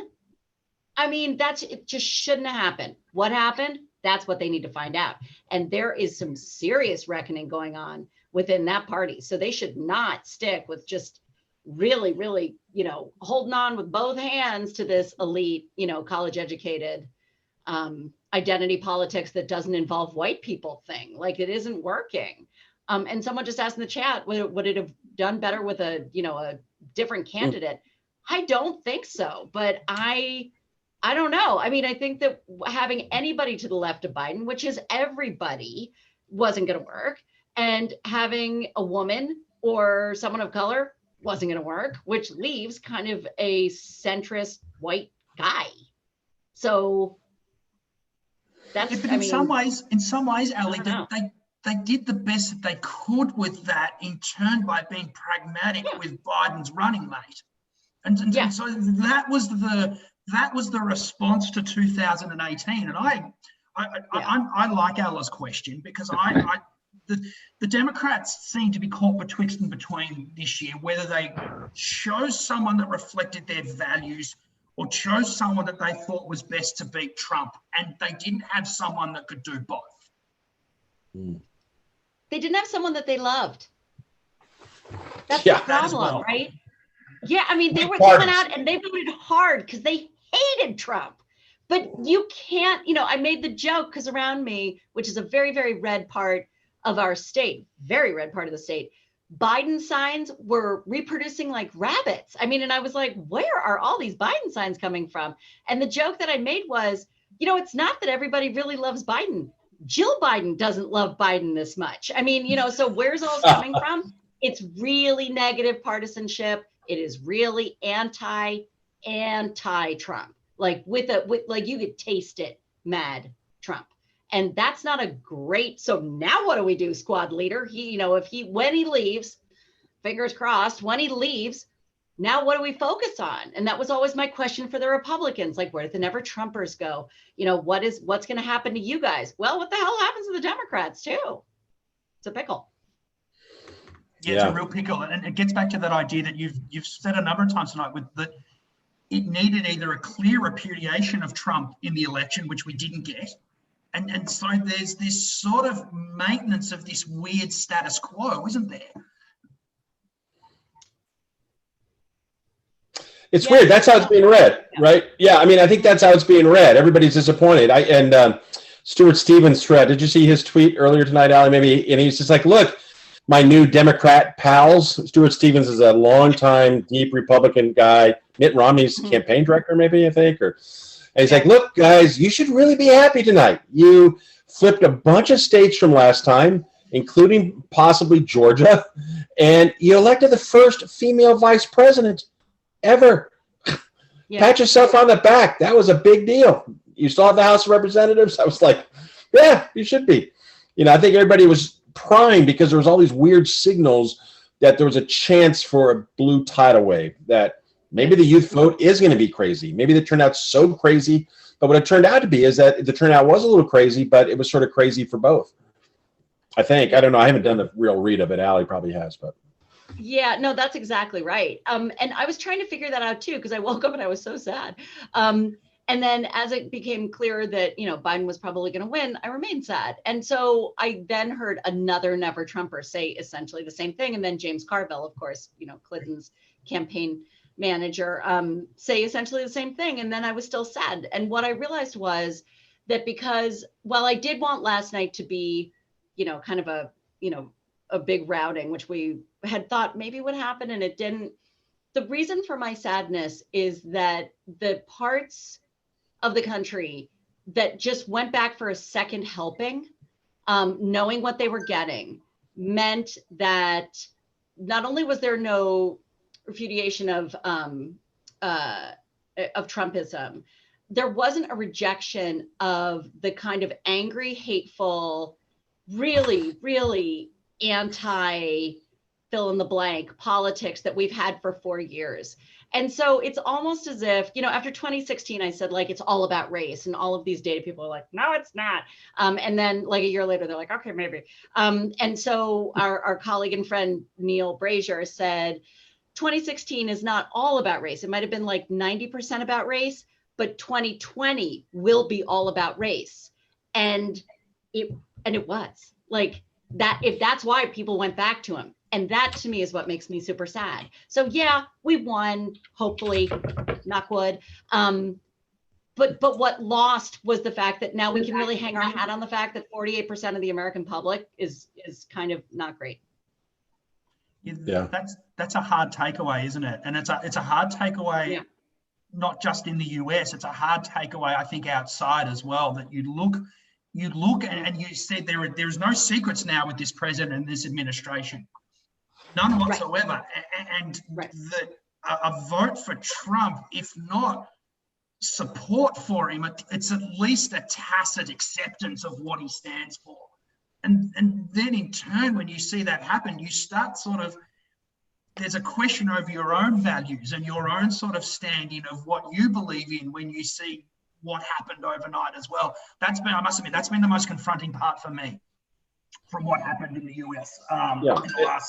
It just shouldn't have happened. What happened? That's what they need to find out. And there is some serious reckoning going on within that party. So they should not stick with just really, really, holding on with both hands to this elite, college educated identity politics that doesn't involve white people thing. Like, it isn't working. And someone just asked in the chat, would it have done better with a different candidate? I don't think so, but I don't know. I think that having anybody to the left of Biden, which is everybody, wasn't going to work. And having a woman or someone of color wasn't going to work, which leaves kind of a centrist white guy. So that's, in some ways, Ali, they did the best that they could with that, in turn, by being pragmatic with Biden's running mate. And so that was the response to 2018. And I like Ella's question, because the Democrats seem to be caught betwixt and between this year, whether they chose someone that reflected their values or chose someone that they thought was best to beat Trump, and they didn't have someone that could do both. They didn't have someone that they loved. That's the problem, right? Yeah, they were coming out and they voted hard because they hated Trump. But you can't, I made the joke because around me, which is a very, very red part of our state, very red part of the state, Biden signs were reproducing like rabbits. And I was like, where are all these Biden signs coming from? And the joke that I made was, it's not that everybody really loves Biden. Jill Biden doesn't love Biden this much. I mean, you know, so where's all this coming from? It's really negative partisanship. It is really anti-Trump. Like with like you could taste it, mad Trump. And that's not a great, so now what do we do, squad leader? When he leaves, fingers crossed, when he leaves, now what do we focus on? And that was always my question for the Republicans. Like, where did the never Trumpers go? You know, what's going to happen to you guys? Well, what the hell happens to the Democrats too? It's a pickle. Yeah, it's a real pickle. And it gets back to that idea that you've said a number of times tonight with that it needed either a clear repudiation of Trump in the election, which we didn't get. And so there's this sort of maintenance of this weird status quo, isn't there? It's weird. That's how it's being read, right? Yeah, I mean, I think that's how it's being read. Everybody's disappointed. Stuart Stevens' thread, did you see his tweet earlier tonight, Ali? Maybe, and he's just like, look, my new Democrat pals. Stuart Stevens is a longtime deep Republican guy, Mitt Romney's campaign director, maybe, I think. And he's like, look, guys, you should really be happy tonight. You flipped a bunch of states from last time, including possibly Georgia, and you elected the first female vice president ever. Yeah. Pat yourself on the back. That was a big deal. You still have the House of Representatives? I was like, yeah, you should be. You know, I think everybody was primed because there was all these weird signals that there was a chance for a blue tidal wave, that maybe the youth vote is going to be crazy. Maybe the turnout's so crazy. But what it turned out to be is that the turnout was a little crazy, but it was sort of crazy for both. I think. I don't know. I haven't done the real read of it. Ali probably has, but. Yeah, no, that's exactly right. And I was trying to figure that out too, because I woke up and I was so sad. And then as it became clear that, you know, Biden was probably going to win, I remained sad. And so I then heard another never Trumper say essentially the same thing. And then James Carville, of course, you know, Clinton's campaign manager, say essentially the same thing. And then I was still sad. And what I realized was that because while I did want last night to be, you know, kind of a big routing, which we had thought maybe would happen and it didn't. The reason for my sadness is that the parts of the country that just went back for a second helping, knowing what they were getting, meant that not only was there no repudiation of Trumpism, there wasn't a rejection of the kind of angry, hateful, really, really anti fill in the blank politics that we've had for 4 years. And so it's almost as if, you know, after 2016, I said, like, it's all about race. And all of these data people are like, no, it's not. And then like a year later, they're like, okay, maybe. And so our colleague and friend, Neil Brazier, said, 2016 is not all about race. It might've been like 90% about race, but 2020 will be all about race. And it was like that. If that's why people went back to him. And that to me is what makes me super sad. So yeah, we won, hopefully, knock wood. But what lost was the fact that now we can really hang our hat on the fact that 48% of the American public is kind of not great. Yeah, that's a hard takeaway, isn't it? And it's a hard takeaway, not just in the US. It's a hard takeaway, I think, outside as well. That you look, and you said there's no secrets now with this president and this administration. None whatsoever. Right. And that a vote for Trump, if not support for him, it's at least a tacit acceptance of what he stands for. And then in turn, when you see that happen, you start there's a question over your own values and your own sort of standing of what you believe in when you see what happened overnight as well. I must admit, that's been the most confronting part for me from what happened in the US.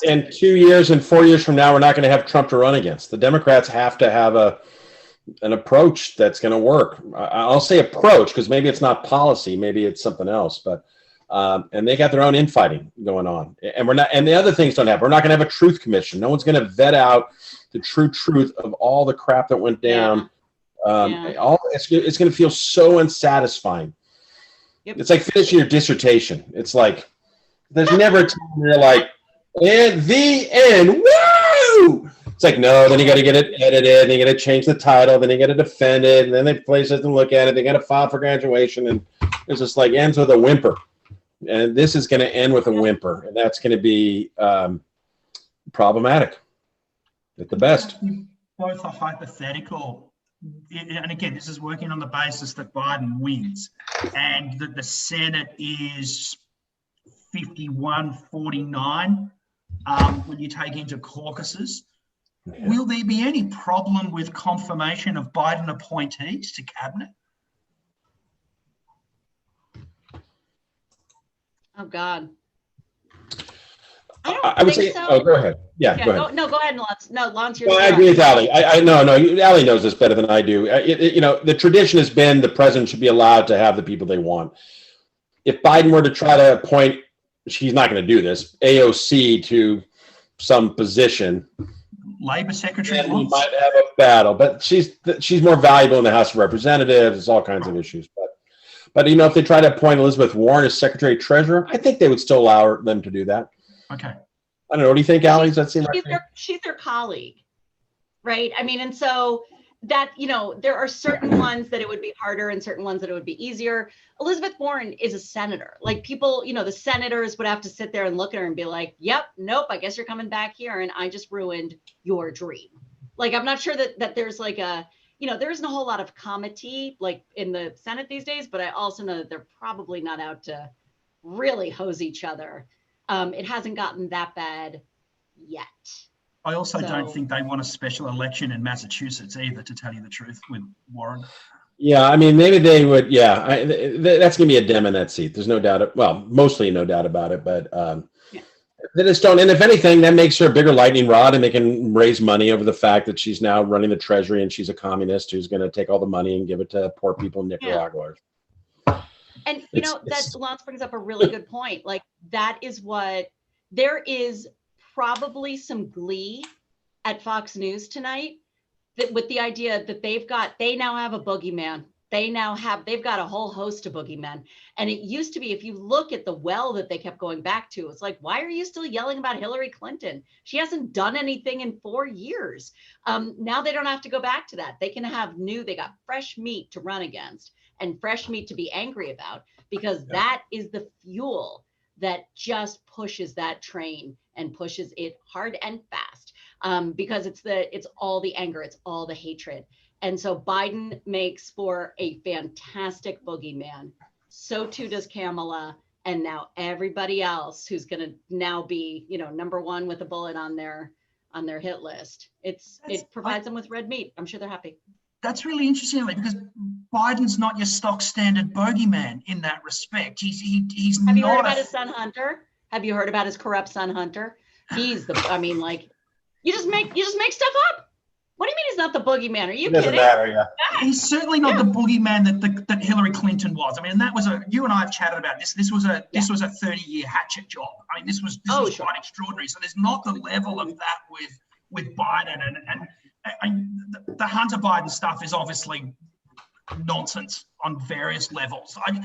And 2 years and 4 years from now, we're not going to have Trump to run against. The Democrats have to have an approach that's going to work. I'll say approach because maybe it's not policy, maybe it's something else. But and they got their own infighting going on, and we're not. And the other things don't happen. We're not going to have a truth commission. No one's going to vet out the true truth of all the crap that went down. It's going to feel so unsatisfying. Yep. It's like finishing your dissertation. It's like there's never a time where you're like, and the end, woo! It's like, no, then you got to get it edited, then you got to change the title, then you got to defend it, and then they place it and look at it, they got to file for graduation, and it's just like ends with a whimper. And this is going to end with a whimper, and that's going to be problematic at the best. Both are hypothetical. And again, this is working on the basis that Biden wins and that the Senate is 51-49 when you take into caucuses. Yeah. Will there be any problem with confirmation of Biden appointees to cabinet? Oh, God. I would say, so. Oh, go ahead. Yeah, go ahead. Go ahead, Lonce. No, Lonce, you're Well, I agree with Ali. Ali knows this better than I do. The tradition has been the president should be allowed to have the people they want. If Biden were to try to appoint, he's not going to do this, AOC to some position, Labor Secretary. And we might have a battle, but she's more valuable in the House of Representatives. There's all kinds of issues, but if they try to appoint Elizabeth Warren as Secretary Treasurer, I think they would still allow them to do that. Okay. I don't know. What do you think, Ali? Does that seem right? She's their colleague, right? I mean, and so that, there are certain ones that it would be harder and certain ones that it would be easier. Elizabeth Warren is a senator. Like people, the senators would have to sit there and look at her and be like, yep, nope, I guess you're coming back here and I just ruined your dream. Like, I'm not sure that there's like there isn't a whole lot of comity like in the Senate these days, but I also know that they're probably not out to really hose each other. It hasn't gotten that bad yet. I also don't think they want a special election in Massachusetts either, to tell you the truth, with Warren. Yeah, I mean, maybe they would. Yeah, that's going to be a Dem in that seat. There's no doubt. Well, mostly no doubt about it. But they just don't. And if anything, that makes her a bigger lightning rod, and they can raise money over the fact that she's now running the Treasury and she's a communist who's going to take all the money and give it to poor people in Nicaragua. Yeah. And that Lonce brings up a really good point. Like that is what there is probably some glee at Fox News tonight that with the idea that they now have a boogeyman. They've got a whole host of boogeymen. And it used to be, if you look at the well that they kept going back to, it's like, why are you still yelling about Hillary Clinton? She hasn't done anything in 4 years. Now they don't have to go back to that. They can have they got fresh meat to run against and fresh meat to be angry about, because that is the fuel that just pushes that train and pushes it hard and fast. Because it's all the anger, it's all the hatred. And so Biden makes for a fantastic boogeyman. So too does Kamala. And now everybody else who's going to now be, number one with a bullet on their hit list. It provides them with red meat. I'm sure they're happy. That's really interesting, because Biden's not your stock standard bogeyman in that respect. He's Have you heard about his son Hunter? Have you heard about his corrupt son Hunter? He's you just make stuff up. What do you mean he's not the boogeyman? Are you kidding? Doesn't matter, yeah. He's certainly not the boogeyman that Hillary Clinton was. I mean, that was you and I have chatted about this. This was a 30-year hatchet job. I mean, this was quite extraordinary. So there's not the level of that with Biden, and the Hunter Biden stuff is obviously nonsense on various levels. I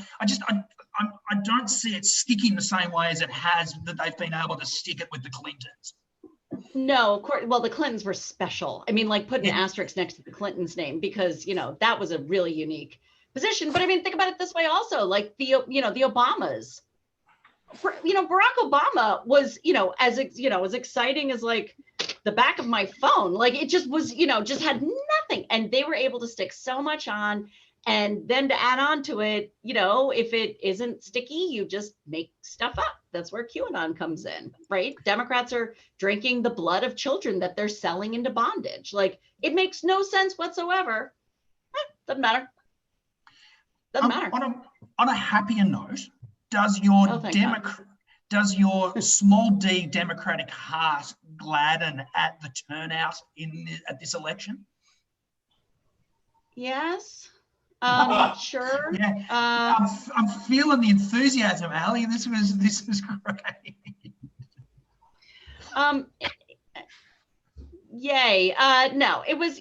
don't see it sticking the same way as it has that they've been able to stick it with the Clintons. No, of course. Well, the Clintons were special. I mean, like put an asterisk next to the Clintons' name, because, that was a really unique position. But I mean, think about it this way also, like the Obamas, Barack Obama was, as exciting as like the back of my phone. Like it just was, just had nothing. And they were able to stick so much on. And then to add on to it, if it isn't sticky, you just make stuff up. That's where QAnon comes in, right? Democrats are drinking the blood of children that they're selling into bondage. Like it makes no sense whatsoever. Doesn't matter. Doesn't matter. On a happier note, does your small d Democratic heart gladden at the turnout at this election? Yes. Sure. Yeah. I'm feeling the enthusiasm, Ali. This was great. Yay. No, it was,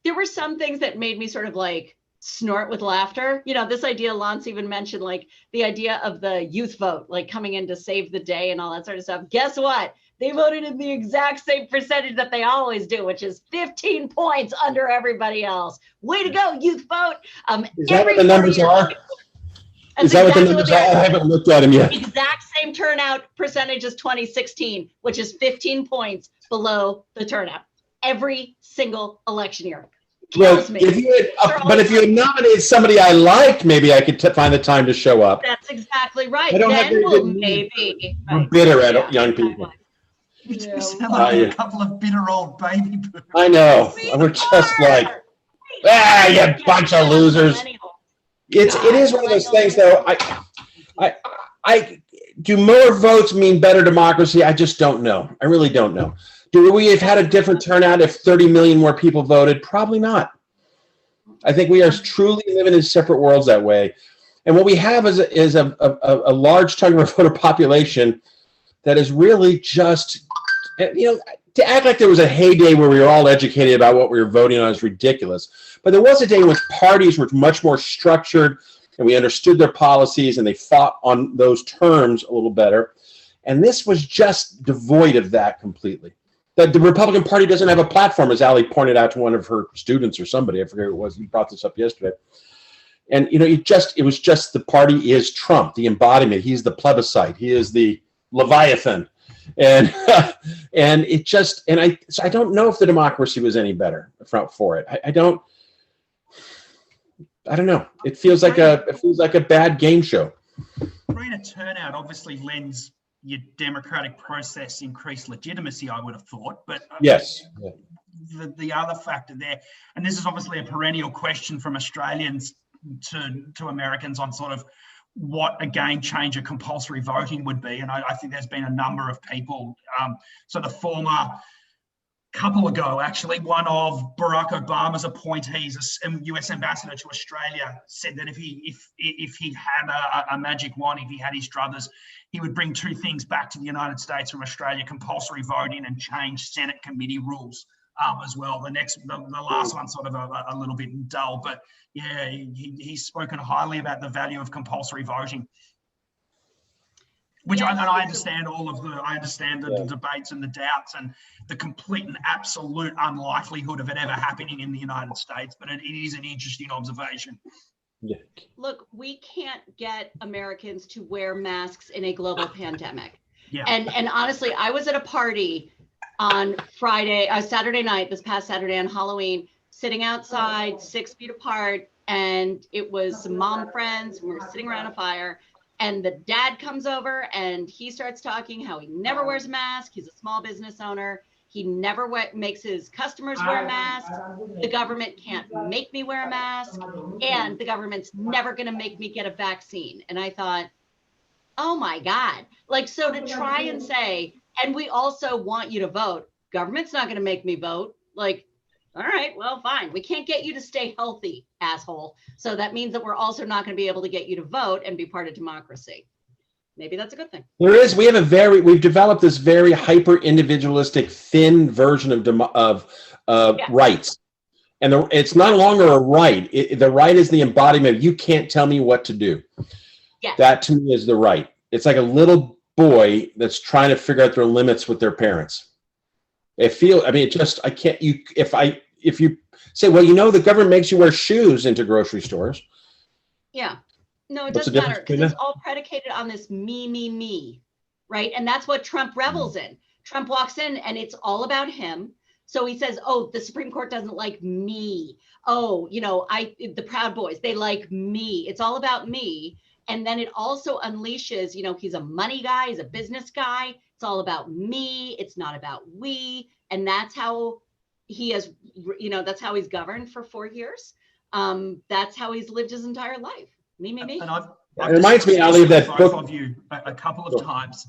there were some things that made me sort of like snort with laughter. This idea Lonce even mentioned, like the idea of the youth vote, like coming in to save the day and all that sort of stuff. Guess what? They voted in the exact same percentage that they always do, which is 15 points under everybody else. Way to go, youth vote. Is that what the numbers are? Is that what the numbers are? I haven't looked at them yet. Exact same turnout percentage as 2016, which is 15 points below the turnout every single election year. Well, if you had nominated somebody I liked, maybe I could find the time to show up. That's exactly right. I don't then have very we'll good maybe. I'm bitter at young people. You do sound like a couple of bitter old baby boomers. I know. We're just like, you bunch of losers. It is one of those things, though. I do more votes mean better democracy? I just don't know. I really don't know. Do we have had a different turnout if 30 million more people voted? Probably not. I think we are truly living in separate worlds that way. And what we have is a large chunk of our voter population that is really just, to act like there was a heyday where we were all educated about what we were voting on is ridiculous. But there was a day in which parties were much more structured and we understood their policies and they fought on those terms a little better. And this was just devoid of that completely. The Republican Party doesn't have a platform, as Ali pointed out to one of her students or somebody. I forget who it was. He brought this up yesterday. And, it was just the party is Trump, the embodiment. He's the plebiscite. He is the Leviathan. And I don't know if the democracy was any better for it. I don't know. It feels like a bad game show. Greater turnout obviously lends your democratic process increased legitimacy, I would have thought. But yes, the other factor there, and this is obviously a perennial question from Australians to Americans on sort of what a game changer compulsory voting would be. And I think there's been a number of people. So the former couple ago, actually, one of Barack Obama's appointees, a US ambassador to Australia, said that if he had a magic wand, if he had his druthers, he would bring two things back to the United States from Australia: compulsory voting and change Senate committee rules as well. The last one sort of a little bit dull, but yeah, he's spoken highly about the value of compulsory voting. Which I understand the debates and the doubts and the complete and absolute unlikelihood of it ever happening in the United States, but it is an interesting observation. Yeah. Look, we can't get Americans to wear masks in a global pandemic. Yeah. And honestly, I was at a party on Saturday night, this past Saturday on Halloween, sitting outside 6 feet apart, and it was some mom friends, and we were sitting around a fire. And the dad comes over and he starts talking how he never wears a mask. He's a small business owner. He never makes his customers wear a mask. The government can't make me wear a mask. And the government's never going to make me get a vaccine. And I thought, oh my God. So to try and say, and we also want you to vote. Government's not going to make me vote. All right, well, fine. We can't get you to stay healthy, asshole. So that means that we're also not going to be able to get you to vote and be part of democracy. Maybe that's a good thing. We've developed this very hyper individualistic, thin version of rights. And it's no longer a right. The right is the embodiment of you can't tell me what to do. Yes. That to me is the right. It's like a little boy that's trying to figure out their limits with their parents. If you say, well, the government makes you wear shoes into grocery stores. Yeah. No, it doesn't matter, because it's all predicated on this me, right? And that's what Trump revels in. Trump walks in and it's all about him. So he says, oh, the Supreme Court doesn't like me. Oh, the Proud Boys, they like me. It's all about me. And then it also unleashes, he's a money guy, he's a business guy. It's all about me. It's not about we. And that's how he has, that's how he's governed for 4 years. That's how he's lived his entire life. Me. And I've it reminds me, Ali, of that book of you a couple of times.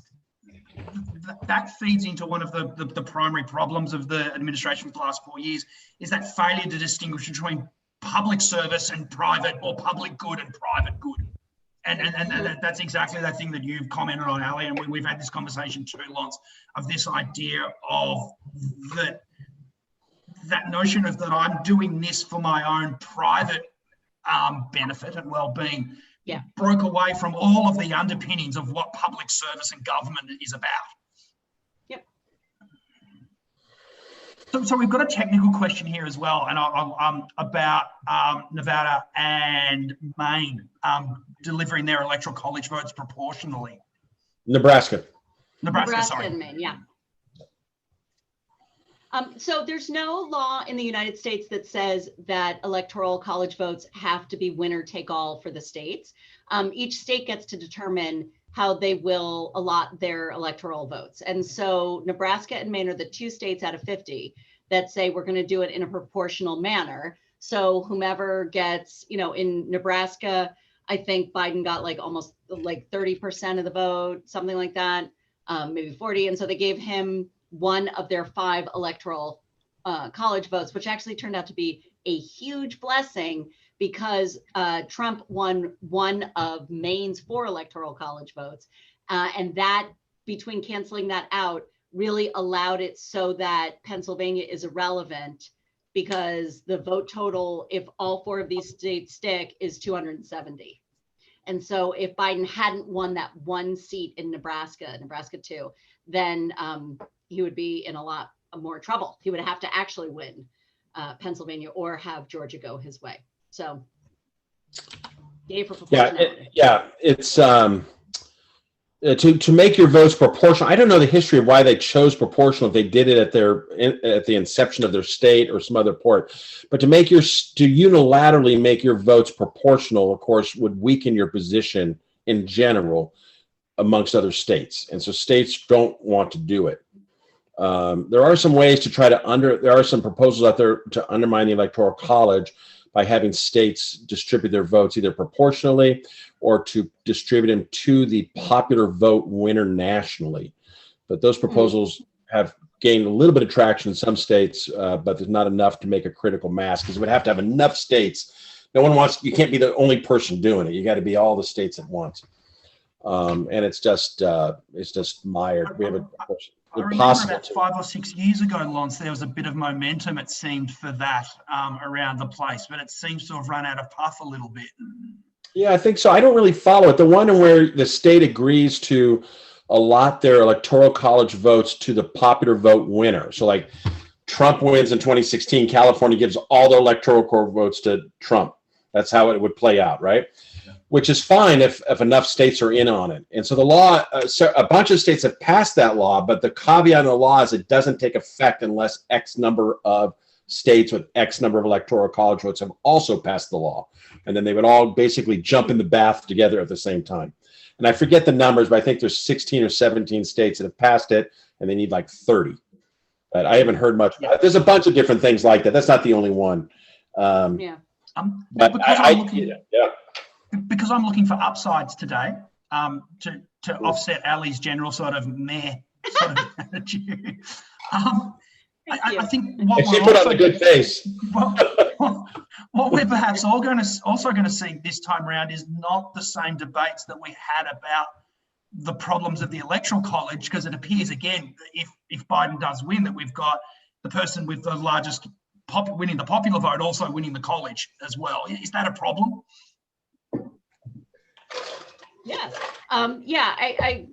That feeds into one of the primary problems of the administration for the last 4 years, is that failure to distinguish between public service and private, or public good and private good. And that's exactly that thing that you've commented on, Ali, and we've had this conversation too, Lonce, of this idea of that notion of that I'm doing this for my own private benefit and well-being. Yeah. Broke away from all of the underpinnings of what public service and government is about. Yep. So we've got a technical question here as well, and about Nevada and Maine delivering their electoral college votes proportionally. Nebraska, sorry. And Maine, yeah. So there's no law in the United States that says that electoral college votes have to be winner take all for the states. Each state gets to determine how they will allot their electoral votes. And so Nebraska and Maine are the two states out of 50 that say we're going to do it in a proportional manner. So whomever gets, in Nebraska, I think Biden got almost 30% of the vote, something like that, maybe 40. And so they gave him one of their 5 electoral college votes, which actually turned out to be a huge blessing because Trump won one of Maine's 4 electoral college votes. And that, between canceling that out, really allowed it so that Pennsylvania is irrelevant because the vote total, if all 4 of these states stick, is 270. And so if Biden hadn't won that one seat in Nebraska 2, then he would be in a lot more trouble. He would have to actually win Pennsylvania or have Georgia go his way. So, yay for proportionality. It's to make your votes proportional. I don't know the history of why they chose proportional if they did it at the inception of their state or some other port, but to unilaterally make your votes proportional, of course, would weaken your position in general amongst other states, and so states don't want to do it. There are some ways to try to there are some proposals out there to undermine the Electoral College by having states distribute their votes either proportionally or to distribute them to the popular vote winner nationally. But those proposals have gained a little bit of traction in some states, but there's not enough to make a critical mass because it would have to have enough states. You can't be the only person doing it. You got to be all the states at once. And it's just mired. We have I remember about 5 or 6 years ago, Lonce, there was a bit of momentum, it seemed, for that around the place, but it seems to have run out of puff a little bit. Yeah, I think so. I don't really follow it. The one where the state agrees to allot their electoral college votes to the popular vote winner. So like Trump wins in 2016, California gives all their electoral core votes to Trump. That's how it would play out, right? Which is fine if enough states are in on it. And so the law, a bunch of states have passed that law, but the caveat in the law is it doesn't take effect unless X number of states with X number of electoral college votes have also passed the law. And then they would all basically jump in the bath together at the same time. And I forget the numbers, but I think there's 16 or 17 states that have passed it, and they need 30. But I haven't heard much. There's a bunch of different things like that. That's not the only one. Because I'm looking for upsides today, to offset Ali's general sort of meh sort of attitude. I think what we're put on a good face. What we're perhaps also going to see this time around is not the same debates that we had about the problems of the electoral college, because it appears again, if Biden does win, that we've got the person with the largest winning the popular vote also winning the college as well. Is that a problem? Yes. I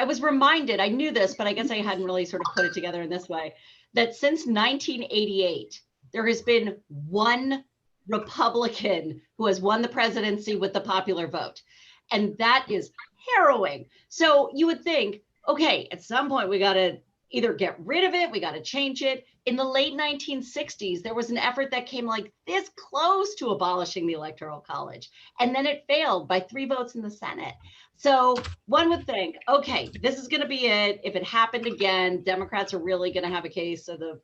was reminded, I knew this, but I guess I hadn't really sort of put it together in this way, that since 1988, there has been one Republican who has won the presidency with the popular vote. And that is harrowing. So you would think, okay, at some point we got to either get rid of it, we got to change it. In the late 1960s, there was an effort that came this close to abolishing the Electoral College, and then it failed by 3 votes in the Senate. So one would think, okay, this is going to be it. If it happened again, Democrats are really going to have a case of the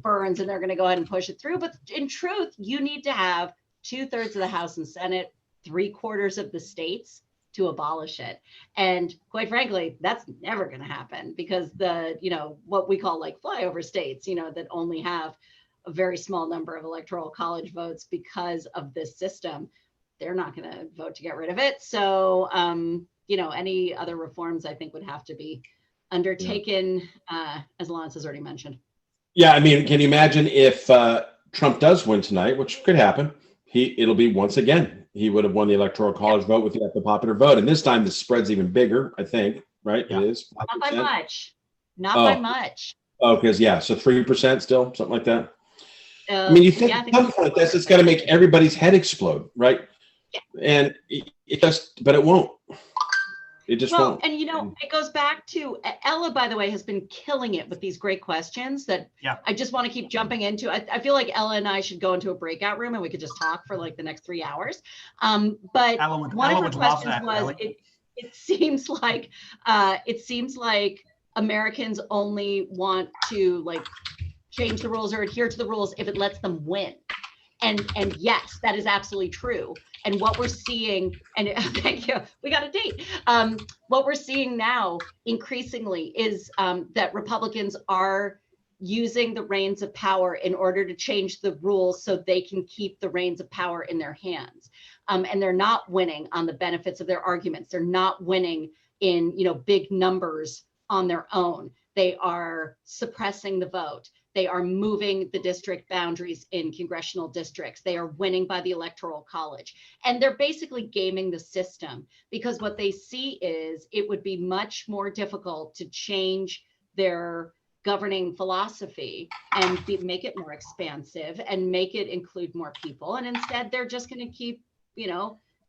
burns, and they're going to go ahead and push it through. But in truth, you need to have 2/3 of the House and Senate, 3/4 of the states to abolish it. And quite frankly, that's never going to happen because what we call flyover states, that only have a very small number of electoral college votes because of this system, they're not going to vote to get rid of it. So, any other reforms I think would have to be undertaken, as Lonce has already mentioned. Yeah, I mean, can you imagine if Trump does win tonight, which could happen, it'll be once again. He would have won the Electoral College vote with the popular vote. And this time the spread's even bigger, I think, right? Yeah. It is. 5%. Not by much. Not by much. Oh, because yeah, so 3% still, something like that. I mean, you think yeah, at some point it's got to make everybody's head explode, right? Yeah. And it just, but it won't. It just won't. And it goes back to Ella, by the way, has been killing it with these great questions that I just want to keep jumping into. I feel like Ella and I should go into a breakout room and we could just talk for like the next 3 hours. But one of her questions was, it seems like Americans only want to like change the rules or adhere to the rules if it lets them win. And yes, that is absolutely true. And what we're seeing, and thank you, we got a date. What we're seeing now increasingly is that Republicans are using the reins of power in order to change the rules so they can keep the reins of power in their hands. And they're not winning on the benefits of their arguments. They're not winning in big numbers on their own. They are suppressing the vote. They are moving the district boundaries in congressional districts. They are winning by the Electoral College. And they're basically gaming the system because what they see is it would be much more difficult to change their governing philosophy and make it more expansive and make it include more people. And instead, they're just going to keep,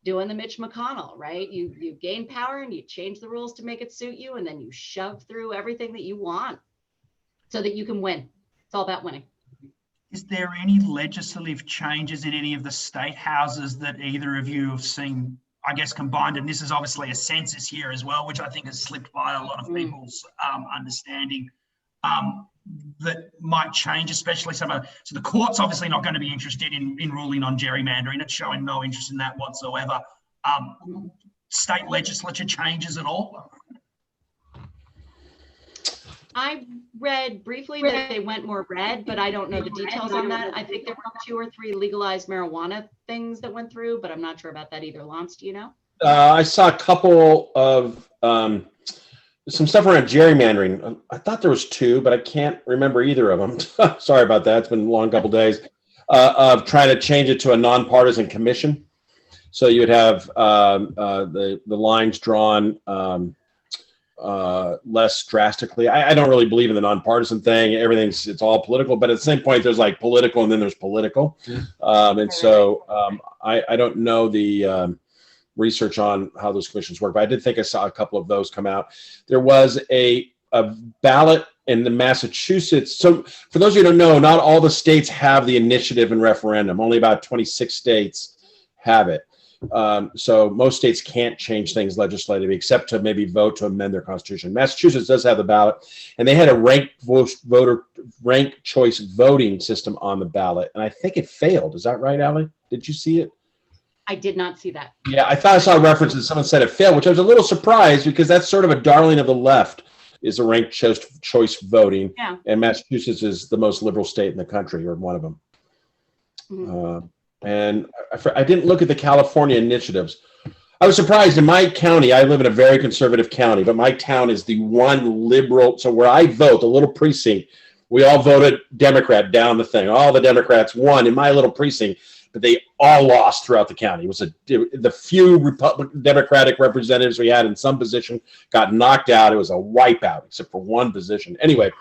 doing the Mitch McConnell, right? You gain power and you change the rules to make it suit you, and then you shove through everything that you want so that you can win. It's all about winning. Is there any legislative changes in any of the state houses that either of you have seen, I guess, combined? And this is obviously a census here as well, which I think has slipped by a lot of people's understanding, that might change, especially so the court's obviously not going to be interested in ruling on gerrymandering. It's showing no interest in that whatsoever. State legislature changes at all? I read briefly that they went more red, but I don't know the details on that. I think there were 2 or 3 legalized marijuana things that went through, but I'm not sure about that either. Lonce, do you know? I saw a couple of some stuff around gerrymandering. I thought there was 2, but I can't remember either of them. Sorry about that. It's been a long couple of days of trying to change it to a nonpartisan commission. So you'd have the lines drawn less drastically. I don't really believe in the nonpartisan thing. It's all political, but at the same point, there's like political and then there's political. And so I don't know the research on how those commissions work, but I did think I saw a couple of those come out. There was a ballot in the Massachusetts. So for those of you who don't know, not all the states have the initiative and referendum. Only about 26 states have it. So most states can't change things legislatively except to maybe vote to amend their constitution. Massachusetts does have the ballot, and they had a ranked choice voting system on the ballot, and I think it failed. Is that right, Allie? Did you see it? I did not see that. Yeah, I thought I saw a reference that someone said it failed, which I was a little surprised because that's sort of a darling of the left, is a ranked choice voting. Yeah. And Massachusetts is the most liberal state in the country, or one of them. Mm-hmm. And I didn't look at the California initiatives. I was surprised. In my county, I live in a very conservative county, but my town is the one liberal. So where I vote, the little precinct, we all voted Democrat down the thing. All the Democrats won in my little precinct, but they all lost throughout the county. It was the few Democratic representatives we had in some position got knocked out. It was a wipeout, except for one position. Anyway,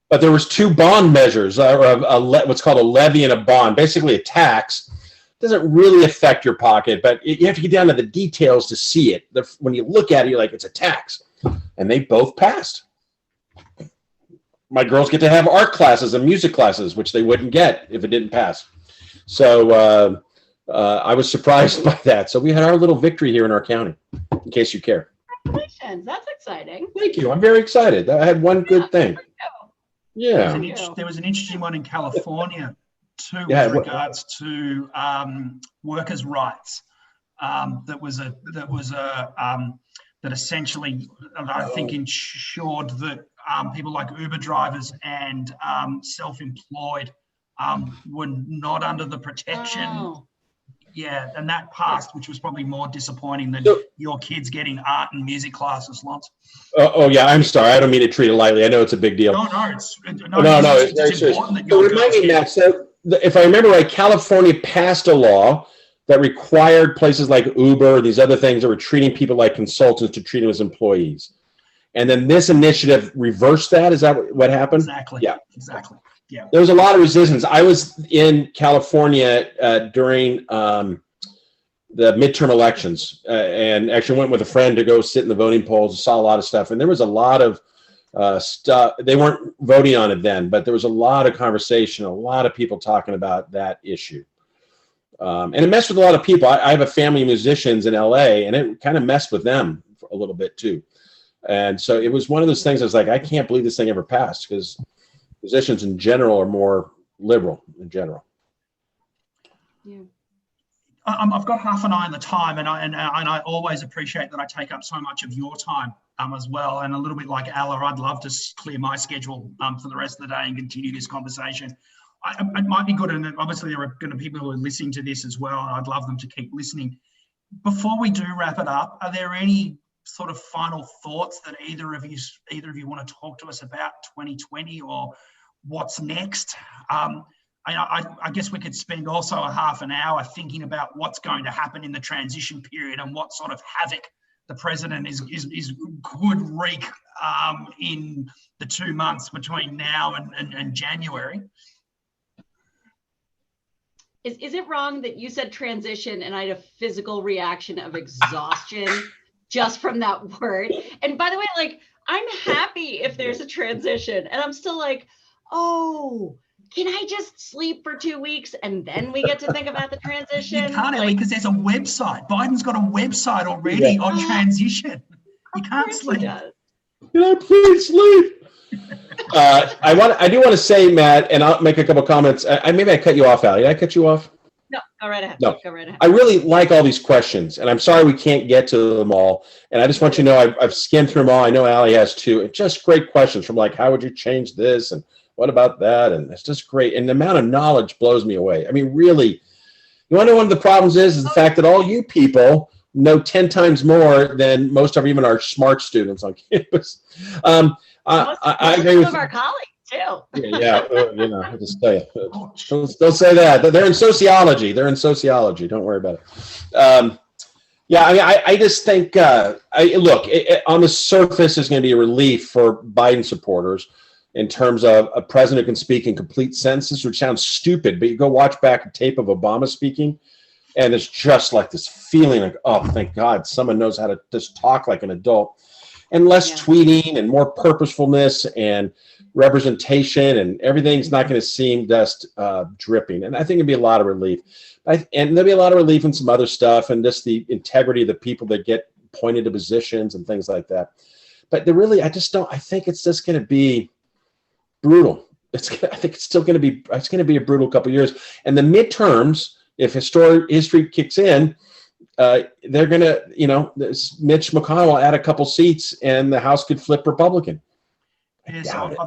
but there was 2 bond measures, what's called a levy and a bond, basically a tax. Doesn't really affect your pocket, but you have to get down to the details to see it. When you look at it, you're like, it's a tax. And they both passed. My girls get to have art classes and music classes, which they wouldn't get if it didn't pass. So I was surprised by that. So we had our little victory here in our county, in case you care. Congratulations. That's exciting. Thank you. I'm very excited. I had one good thing. Yeah. There was an interesting one in California too, with regards to workers' rights. That essentially, I think, ensured that people like Uber drivers and self-employed were not under the protection. Oh. Yeah, and that passed, which was probably more disappointing than your kids getting art and music classes, Lonce. Oh yeah, I'm sorry. I don't mean to treat it lightly. I know it's a big deal. No, it's important that your remind me, Matt. So if I remember right, California passed a law that required places like Uber, these other things that were treating people like consultants, to treat them as employees. And then this initiative reversed that. Is that what happened? Exactly. Yeah. Exactly. Yeah. There was a lot of resistance. I was in California during the midterm elections and actually went with a friend to go sit in the voting polls, saw a lot of stuff. And there was a lot of stuff. They weren't voting on it then, but there was a lot of conversation, a lot of people talking about that issue. And it messed with a lot of people. I have a family of musicians in LA, and it kind of messed with them a little bit too. And so it was one of those things I was like, I can't believe this thing ever passed, because musicians in general are more liberal in general. Yeah. I've got half an eye on the time, and I always appreciate that I take up so much of your time as well. And a little bit like Ella, I'd love to clear my schedule for the rest of the day and continue this conversation. It might be good, and obviously there are going to be people who are listening to this as well, and I'd love them to keep listening. Before we do wrap it up, are there any sort of final thoughts that either of you want to talk to us about 2020 or what's next? I guess we could spend also a half an hour thinking about what's going to happen in the transition period and what sort of havoc the president could wreak in the 2 months between now and January. Is it wrong that you said transition and I had a physical reaction of exhaustion just from that word? And by the way, like, I'm happy if there's a transition, and I'm still like, oh, can I just sleep for 2 weeks and then we get to think about the transition? You can't, because there's a website. Biden's got a website already on transition. You can't sleep. Can I please sleep? I do want to say, Matt, and I'll make a couple comments. Maybe I cut you off, Allie. Did I cut you off? No, go right ahead. No. Go right ahead. I really like all these questions, and I'm sorry we can't get to them all. And I just want you to know I've skimmed through them all. I know Allie has too. It's just great questions from like, how would you change this? And what about that? And it's just great. And the amount of knowledge blows me away. I mean, really, you want to know one of the problems is the fact that all you people know 10 times more than most of even our smart students on campus. I agree with some of our colleagues too. Yeah, I'll just tell you. Don't say that. They're in sociology. Don't worry about it. Yeah, I mean, I just think, look, on the surface is going to be a relief for Biden supporters in terms of a president who can speak in complete sentences, which sounds stupid, but you go watch back a tape of Obama speaking, and it's just like this feeling like, oh, thank God, someone knows how to just talk like an adult. And less tweeting and more purposefulness and representation, and everything's not going to seem just dripping. And I think it'd be a lot of relief. And there'll be a lot of relief in some other stuff, and just the integrity of the people that get appointed to positions and things like that. But I think it's just going to be brutal. I think it's still going to be a brutal couple of years. And the midterms, if history kicks in, they're going to, Mitch McConnell will add a couple seats and the House could flip Republican. Yes, I've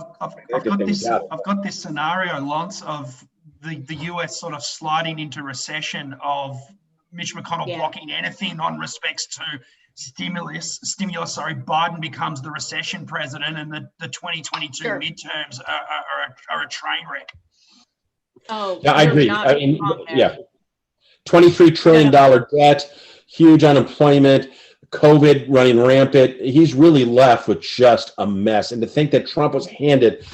got this scenario, Lonce, of the US sort of sliding into recession, of Mitch McConnell blocking anything on respects to stimulus. Biden becomes the recession president, and the 2022 midterms are a train wreck. Oh, yeah, I agree. I mean, $23 trillion debt, huge unemployment, COVID running rampant. He's really left with just a mess. And to think that Trump was handed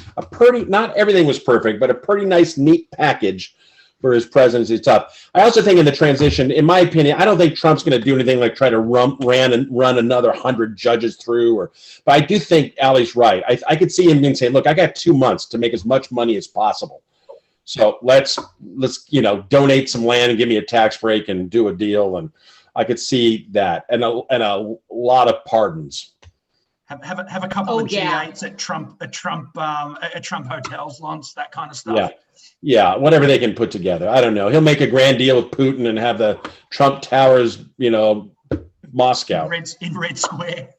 not everything was perfect, but a pretty nice, neat package for his presidency is tough. I also think in the transition, in my opinion, I don't think Trump's going to do anything like try to run another 100 judges through. But I do think Allie's right. I could see him being saying, look, I got 2 months to make as much money as possible. So let's donate some land and give me a tax break and do a deal. And I could see that, and a lot of pardons. Have a couple of G8s at Trump hotels, Lonce, that kind of stuff. Yeah, whatever they can put together. I don't know. He'll make a grand deal with Putin and have the Trump Towers, Moscow in Red Square.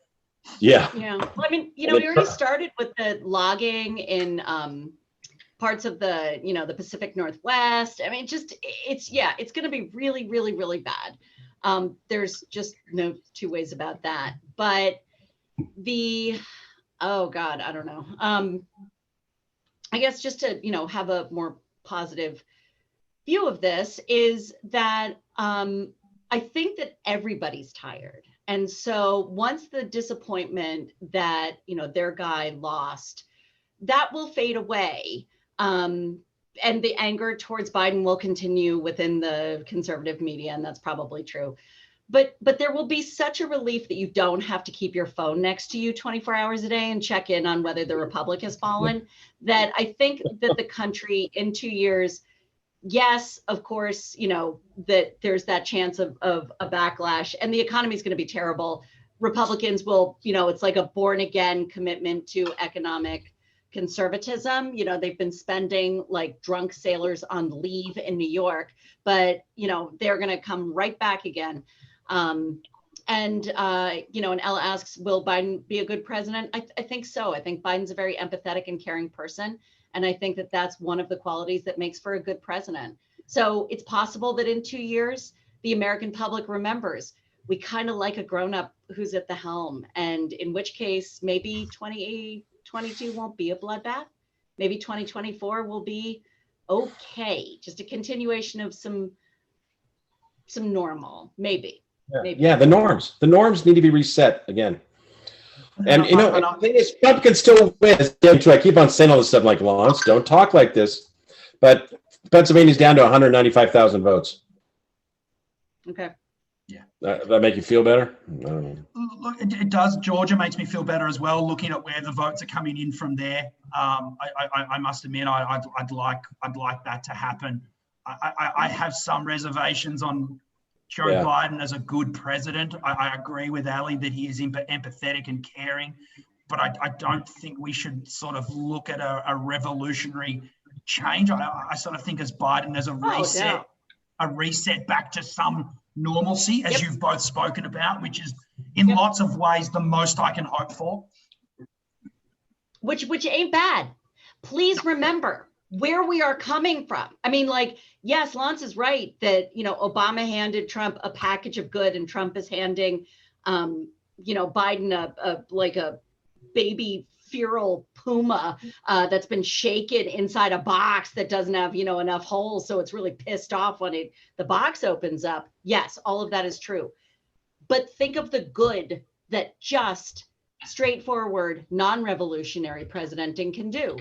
Yeah. Yeah. Well, I mean, we already started with the logging in parts of the, the Pacific Northwest. I mean, it's going to be really, really, really bad. There's just no two ways about that. But oh God, I don't know. I guess just to, have a more positive view of this is that I think that everybody's tired. And so once the disappointment that, their guy lost, that will fade away. And the anger towards Biden will continue within the conservative media, and that's probably true. But there will be such a relief that you don't have to keep your phone next to you 24 hours a day and check in on whether the Republic has fallen, that I think that the country in 2 years, yes, of course, that there's that chance of a backlash, and the economy is going to be terrible. Republicans will, it's like a born again commitment to economic conservatism. They've been spending like drunk sailors on leave in New York, but, they're going to come right back again. And Ella asks, will Biden be a good president? I think so. I think Biden's a very empathetic and caring person. And I think that that's one of the qualities that makes for a good president. So it's possible that in 2 years, the American public remembers we kind of like a grown-up who's at the helm. And in which case, maybe 2022 won't be a bloodbath. Maybe 2024 will be okay. Just a continuation of some normal, maybe. Yeah, the norms need to be reset again. And the thing is, Trump can still win. I keep on saying all this stuff like, Lonce, don't talk like this. But Pennsylvania's down to 195,000 votes. Okay. Yeah. That make you feel better? I don't know. Look, it does. Georgia makes me feel better as well, looking at where the votes are coming in from there. I must admit, I'd like that to happen. I have some reservations on Joe Biden as a good president. I agree with Ali that he is empathetic and caring, but I don't think we should sort of look at a revolutionary change. I sort of think as Biden as a reset back to some normalcy, as you've both spoken about, which is in lots of ways the most I can hope for. Which ain't bad. Please remember where we are coming from. I mean, yes, Lonce is right that, Obama handed Trump a package of good, and Trump is handing, Biden a baby feral puma that's been shaken inside a box that doesn't have, enough holes. So it's really pissed off when the box opens up. Yes, all of that is true. But think of the good that just straightforward, non-revolutionary presidenting can do.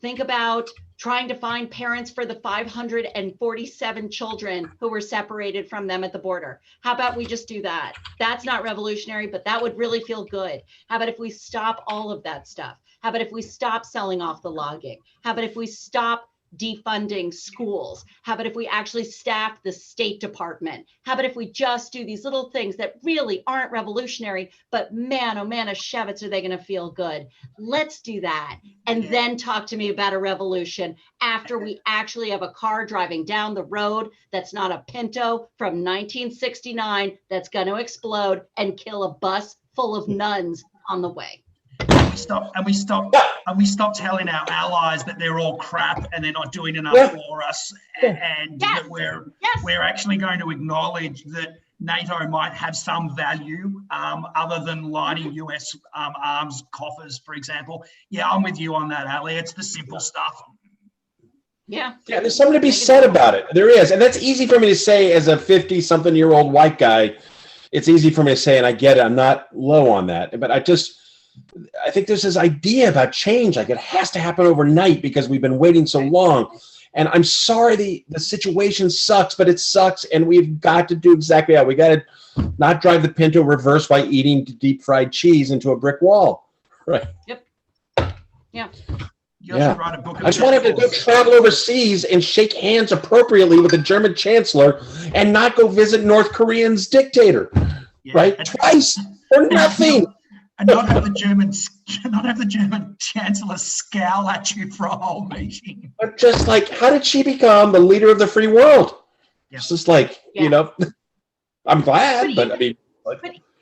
Think about trying to find parents for the 547 children who were separated from them at the border. How about we just do that? That's not revolutionary, but that would really feel good. How about if we stop all of that stuff? How about if we stop selling off the logging? How about if we stop defunding schools? How about if we actually staff the State Department? How about if we just do these little things that really aren't revolutionary, but man, oh man, Shevitz, are they going to feel good? Let's do that. And then talk to me about a revolution after we actually have a car driving down the road that's not a Pinto from 1969 that's going to explode and kill a bus full of nuns on the way. We stop telling our allies that they're all crap and they're not doing enough for us, and that we're actually going to acknowledge that NATO might have some value other than lining US arms coffers, for example. Yeah, I'm with you on that, Ali. It's the simple stuff. Yeah, there's something to be said about it. There is, and that's easy for me to say as a 50-something-year-old white guy. It's easy for me to say, and I get it. I'm not low on that, but I think there's this idea about change, like it has to happen overnight because we've been waiting so long. And I'm sorry, the situation sucks, but it sucks, and we've got to do exactly that. We got to not drive the Pinto reverse by eating deep fried cheese into a brick wall, right? Yep. Yeah. Write a book. I just want him to go travel overseas and shake hands appropriately with the German chancellor, and not go visit North Korean's dictator, right? Twice for nothing. And not have the German chancellor scowl at you for a whole meeting. But just how did she become the leader of the free world? Yeah. It's just I'm glad, but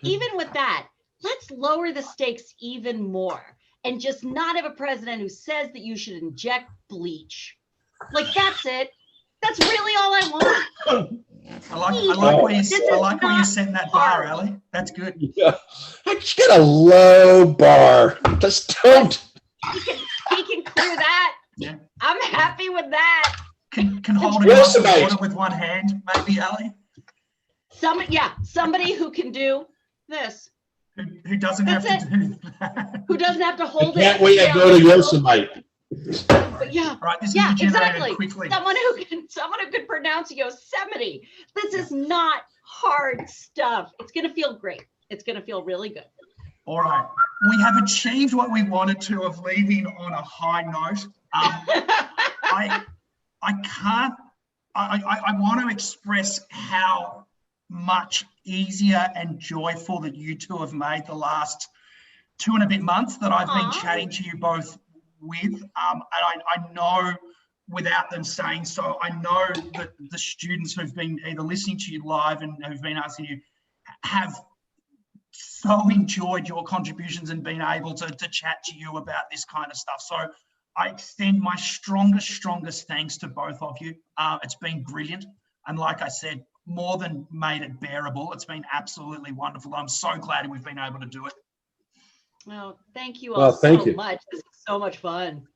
even with that, let's lower the stakes even more and just not have a president who says that you should inject bleach. That's it. That's really all I want. I like where you're setting that bar, Ali. That's good. Yeah. I just got a low bar. Just don't. He can clear that. Yeah. I'm happy with that. Can hold it up water with one hand, maybe, Ali. Somebody who can do this. Who doesn't have That's to do that. Who doesn't have to hold it. Can't wait to go to Yosemite. But yeah, Right, this yeah, is generated exactly. quickly. Someone who can pronounce Yosemite. This is not hard stuff. It's gonna feel great. It's gonna feel really good. All right, we have achieved what we wanted to of leaving on a high note. I want to express how much easier and joyful that you two have made the last 2 and a bit months that I've been chatting to you both with. And I know, without them saying so, I know that the students who've been either listening to you live and who've been asking you have so enjoyed your contributions and been able to chat to you about this kind of stuff. So I extend my strongest thanks to both of you. It's been brilliant. And like I said, more than made it bearable. It's been absolutely wonderful. I'm so glad we've been able to do it. Well, thank you all so much. This is so much fun.